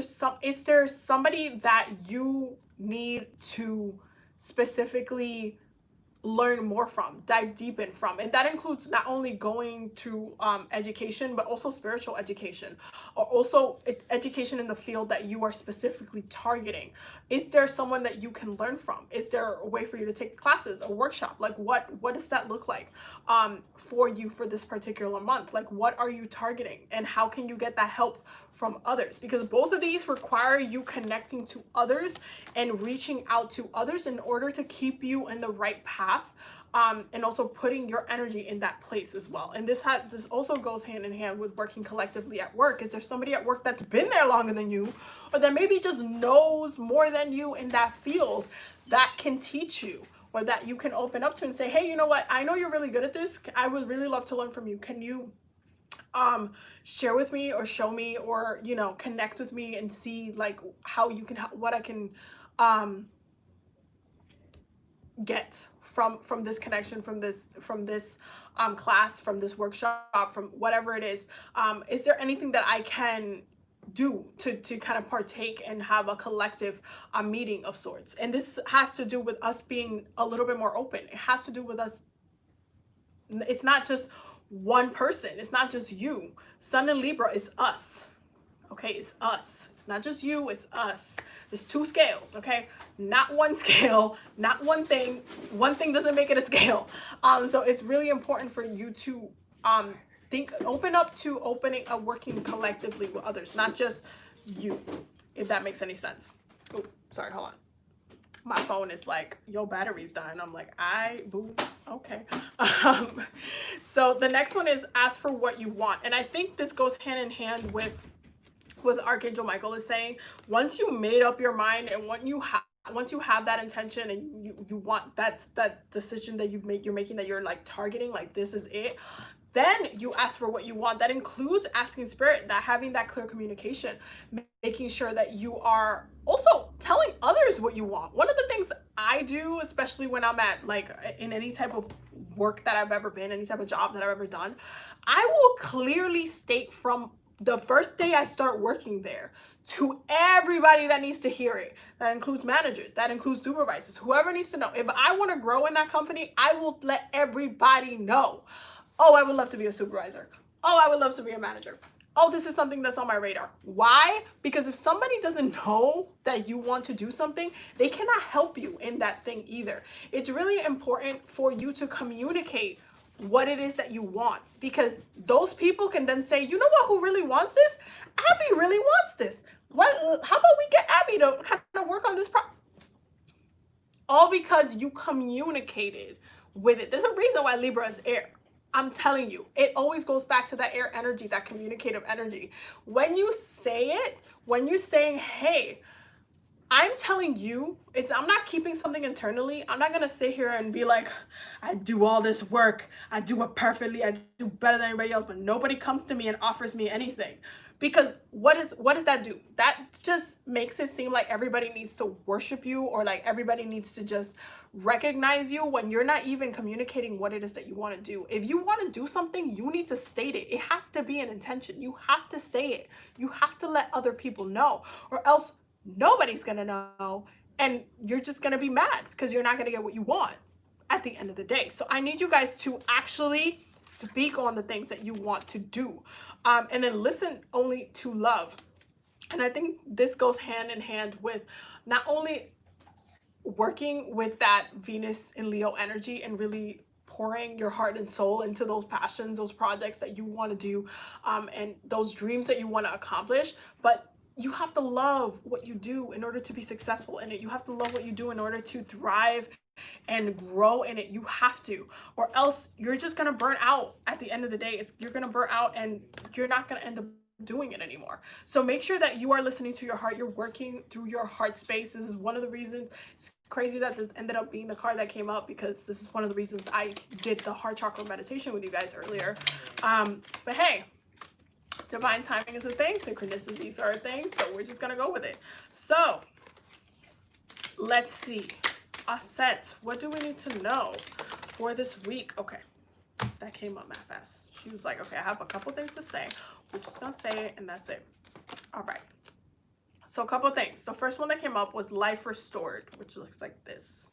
there somebody that you need to specifically learn more from, dive deep in from? And that includes not only going to education, but also spiritual education, or also education in the field that you are specifically targeting. Is there someone that you can learn from? Is there a way for you to take classes, a workshop? Like what does that look like for you for this particular month? Like what are you targeting, and how can you get that help from others? Because both of these require you connecting to others and reaching out to others in order to keep you in the right path, and also putting your energy in that place as well. And this also goes hand in hand with working collectively at work. Is there somebody at work that's been there longer than you, or that maybe just knows more than you in that field, that can teach you, or that you can open up to and say, hey, you know what, I know you're really good at this, I would really love to learn from you. Can you share with me, or show me, or connect with me and see like how you can help, what I can get from this connection, from this class, from this workshop, from whatever it is. Is there anything that I can do to kind of partake and have a collective meeting of sorts? And this has to do with us being a little bit more open. It has to do with us. It's not just one person. It's not just you. Sun and Libra is us. Okay, it's us. It's not just you, it's us. There's two scales, okay? Not one scale, not one thing. One thing doesn't make it a scale. So it's really important for you to open up to working collectively with others, not just you, if that makes any sense. Oh, sorry, hold on. My phone is like, your battery's dying. I'm like, okay. So the next one is ask for what you want. And I think this goes hand in hand with Archangel Michael is saying, once you made up your mind, and once you have that intention, and you want that decision that you're making, that you're like targeting, like this is it, then you ask for what you want. That includes asking Spirit, that having that clear communication, making sure that you are also telling others what you want. One of the things I do, especially when I'm at in any type of work that I've ever been, any type of job that I've ever done, I will clearly state from the first day I start working there to everybody that needs to hear it. That includes managers, that includes supervisors, whoever needs to know. If I want to grow in that company, I will let everybody know. Oh, I would love to be a supervisor. Oh, I would love to be a manager. Oh, this is something that's on my radar. Why? Because if somebody doesn't know that you want to do something, they cannot help you in that thing either. It's really important for you to communicate what it is that you want, because those people can then say, you know what, who really wants this? Abby really wants this. How about we get Abby to kind of work on this all because you communicated with it. There's a reason why Libra is air. I'm telling you, it always goes back to that air energy, that communicative energy. When you say it, when you're saying, hey, I'm telling you, I'm not keeping something internally. I'm not going to sit here and be like, I do all this work, I do it perfectly, I do better than anybody else, but nobody comes to me and offers me anything. Because what does that do? That just makes it seem like everybody needs to worship you, or like everybody needs to just recognize you, when you're not even communicating what it is that you want to do. If you want to do something, you need to state it. It has to be an intention. You have to say it. You have to let other people know, or else nobody's gonna know, and you're just gonna be mad because you're not gonna get what you want at the end of the day. So I need you guys to actually speak on the things that you want to do, and then listen only to love. And I think this goes hand in hand with not only working with that Venus in Leo energy and really pouring your heart and soul into those passions, those projects that you want to do, and those dreams that you want to accomplish. But you have to love what you do in order to be successful in it. You have to love what you do in order to thrive and grow in it. You have to, or else you're just gonna burn out at the end of the day. You're gonna burn out and you're not gonna end up doing it anymore. So make sure that you are listening to your heart. You're working through your heart space. This is one of the reasons. It's crazy that this ended up being the card that came up, because this is one of the reasons I did the heart chakra meditation with you guys earlier. But hey, divine timing is a thing. Synchronicities are a thing. So we're just gonna go with it. So let's see. Aset, what do we need to know for this week? Okay, that came up that fast. She was like, okay, I have a couple things to say. We're just gonna say it and that's it. All right. So a couple things. The first one that came up was life restored, which looks like this.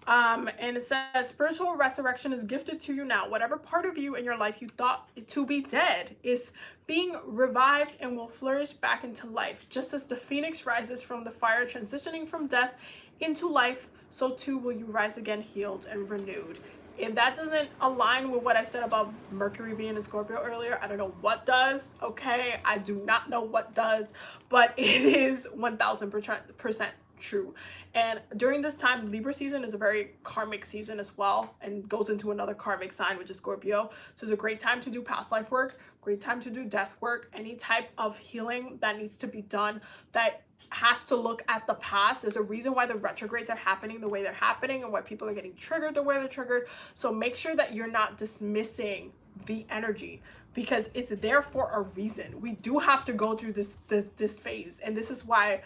And it says spiritual resurrection is gifted to you now. Whatever part of you in your life you thought to be dead is being revived and will flourish back into life. Just as the phoenix rises from the fire, transitioning from death into life, so too will you rise again, healed and renewed. If that doesn't align with what I said about Mercury being in Scorpio earlier, I don't know what does, okay? I do not know what does, but it is 1000% true. And during this time, Libra season is a very karmic season as well, and goes into another karmic sign, which is Scorpio. So it's a great time to do past life work, great time to do death work, any type of healing that needs to be done that has to look at the past. There's a reason why the retrogrades are happening the way they're happening and why people are getting triggered the way they're triggered. So make sure that you're not dismissing the energy, because it's there for a reason. We do have to go through this phase, and this is why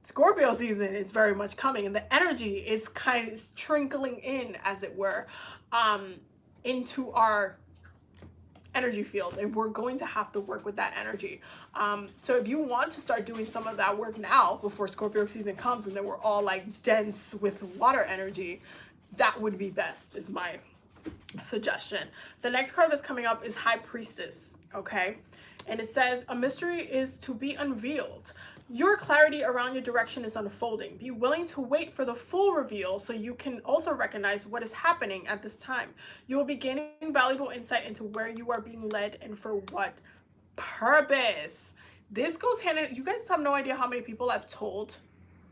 Scorpio season is very much coming, and the energy is kind of trickling in, as it were, into our energy field, and we're going to have to work with that energy. So if you want to start doing some of that work now before Scorpio season comes and then we're all like dense with water energy, that would be best, is my suggestion. The next card that's coming up is High Priestess, okay? And it says a mystery is to be unveiled. Your clarity around your direction is unfolding. Be willing to wait for the full reveal so you can also recognize what is happening at this time. You will be gaining valuable insight into where you are being led and for what purpose. This goes hand in, you guys have no idea how many people I've told,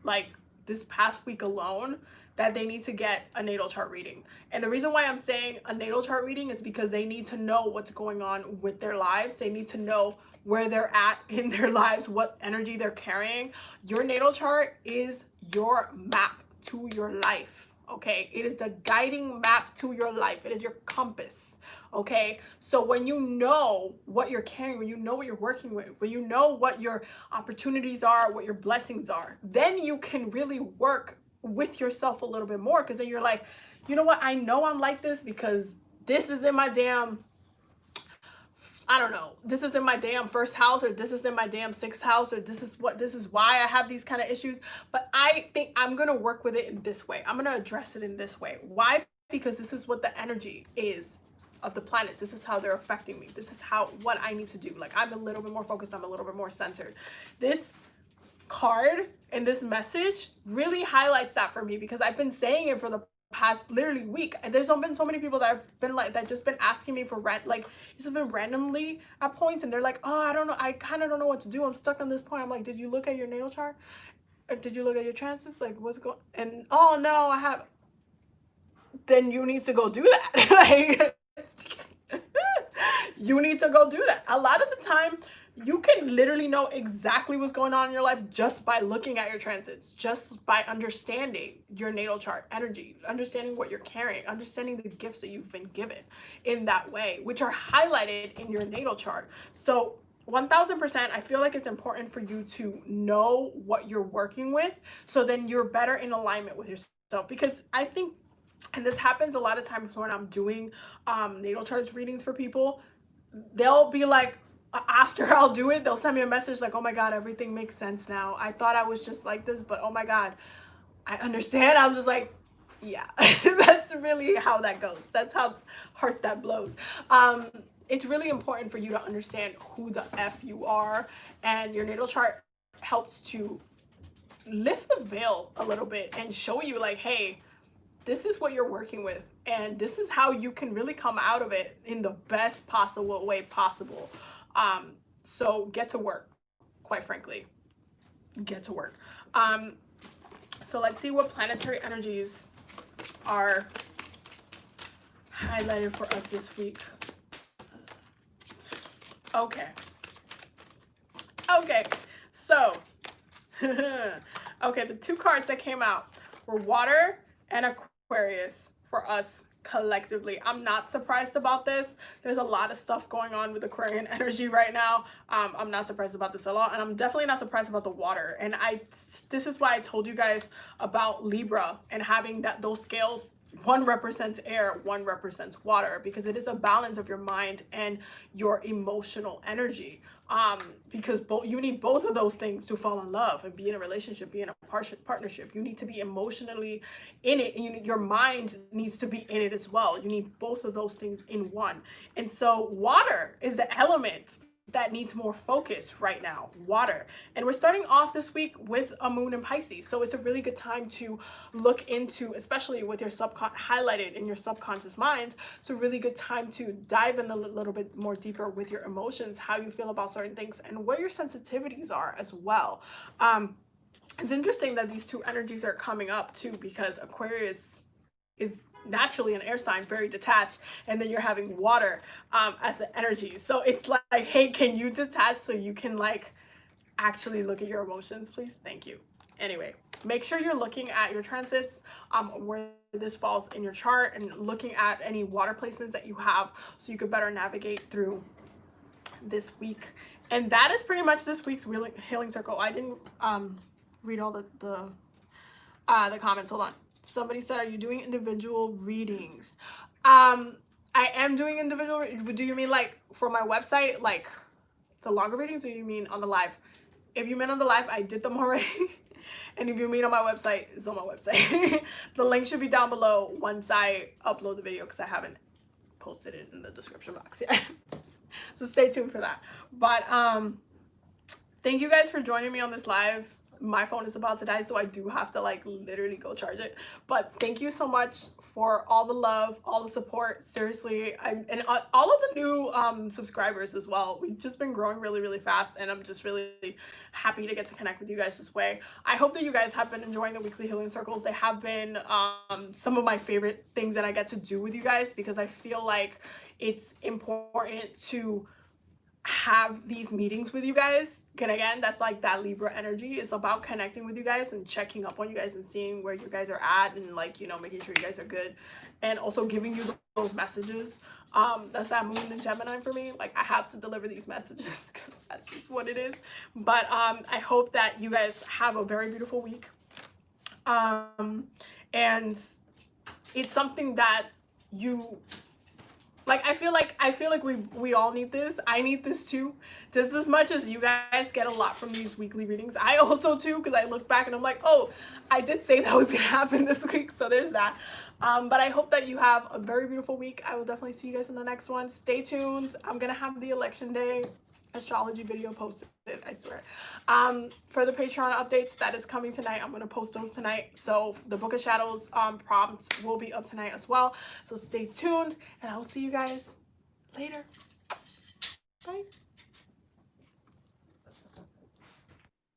like this past week alone, that they need to get a natal chart reading. And the reason why I'm saying a natal chart reading is because they need to know what's going on with their lives. They need to know where they're at in their lives, what energy they're carrying. Your natal chart is your map to your life, okay? It is the guiding map to your life. It is your compass, okay? So when you know what you're carrying, when you know what you're working with, when you know what your opportunities are, what your blessings are, then you can really work with yourself a little bit more, because then you're like, you know what, I know I'm like this because this is in my damn, I don't know, this is in my damn first house, or this is in my damn sixth house, or this is why I have these kind of issues. But I think I'm gonna work with it in this way. I'm gonna address it in this way. Why? Because this is what the energy is of the planets. This is how they're affecting me. This is what I need to do. Like, I'm a little bit more focused, I'm a little bit more centered. This card and this message really highlights that for me, because I've been saying it for the past literally week. And there's been so many people that have been like, that just been asking me for rent, like it's been randomly at points, and they're like, oh, I don't know, I kind of don't know what to do, I'm stuck on this point. I'm like, did you look at your natal chart? Or did you look at your transits? Like, what's going? And oh no, I have. Then you need to go do that. Like, you need to go do that. A lot of the time, you can literally know exactly what's going on in your life just by looking at your transits, just by understanding your natal chart energy, understanding what you're carrying, understanding the gifts that you've been given in that way, which are highlighted in your natal chart. So 1000%, I feel like it's important for you to know what you're working with, so then you're better in alignment with yourself. Because I think, and this happens a lot of times when I'm doing natal charts readings for people, they'll be like, after I'll do it, they'll send me a message like, oh my God, everything makes sense now. I thought I was just like this, but oh my God, I understand. I'm just like, yeah, that's really how that goes. That's how hard that blows. It's really important for you to understand who the F you are, and your natal chart helps to lift the veil a little bit and show you like, hey, this is what you're working with, and this is how you can really come out of it in the best possible way possible. So get to work, quite frankly. Get to work. So let's see what planetary energies are highlighted for us this week. Okay. So okay, the two cards that came out were water and Aquarius for us collectively. I'm not surprised about this. There's a lot of stuff going on with Aquarian energy right now. I'm not surprised about this at all, and I'm definitely not surprised about the water. And this is why I told you guys about Libra and having those scales. One represents air, one represents water, because it is a balance of your mind and your emotional energy. Because you need both of those things to fall in love and be in a relationship, be in a partnership. You need to be emotionally in it, and your mind needs to be in it as well. You need both of those things in one. And so water is the element that needs more focus right now, water. And we're starting off this week with a moon in Pisces. So it's a really good time to look into, especially with your highlighted in your subconscious mind, it's a really good time to dive in a little bit more deeper with your emotions, how you feel about certain things, and where your sensitivities are as well. It's interesting that these two energies are coming up too, because Aquarius is naturally an air sign, very detached, and then you're having water as the energy. So it's like, hey, can you detach so you can like actually look at your emotions, please? Thank you. Anyway, make sure you're looking at your transits, where this falls in your chart, and looking at any water placements that you have so you could better navigate through this week. And that is pretty much this week's healing circle. I didn't read all the comments. Hold on. Somebody said, are you doing individual readings? I am doing individual. Do you mean like for my website, like the longer readings, or you mean on the live? If you mean on the live, I did them already. And if you mean on my website, it's on my website. The link should be down below once I upload the video, because I haven't posted it in the description box yet. So stay tuned for that. But thank you guys for joining me on this live. My phone is about to die, so I do have to like literally go charge it. But thank you so much for all the love, all the support. Seriously, and all of the new subscribers as well. We've just been growing really, really fast, and I'm just really happy to get to connect with you guys this way. I hope that you guys have been enjoying the weekly healing circles. They have been some of my favorite things that I get to do with you guys, because I feel like it's important to have these meetings with you guys. And again, that's like that Libra energy. It's about connecting with you guys and checking up on you guys and seeing where you guys are at, and like, you know, making sure you guys are good, and also giving you those messages. That's that moon in Gemini for me. Like, I have to deliver these messages because that's just what it is. But I hope that you guys have a very beautiful week. And it's something that you like. I feel like we all need this. I need this too, just as much as you guys get a lot from these weekly readings. I also too, because I look back and I'm like, oh, I did say that was gonna happen this week, so there's that. But I hope that you have a very beautiful week. I will definitely see you guys in the next one. Stay tuned. I'm gonna have the election day astrology video posted, I swear. For the Patreon updates, that is coming tonight. I'm going to post those tonight. So the Book of Shadows prompt will be up tonight as well. So stay tuned, and I will see you guys later. Bye.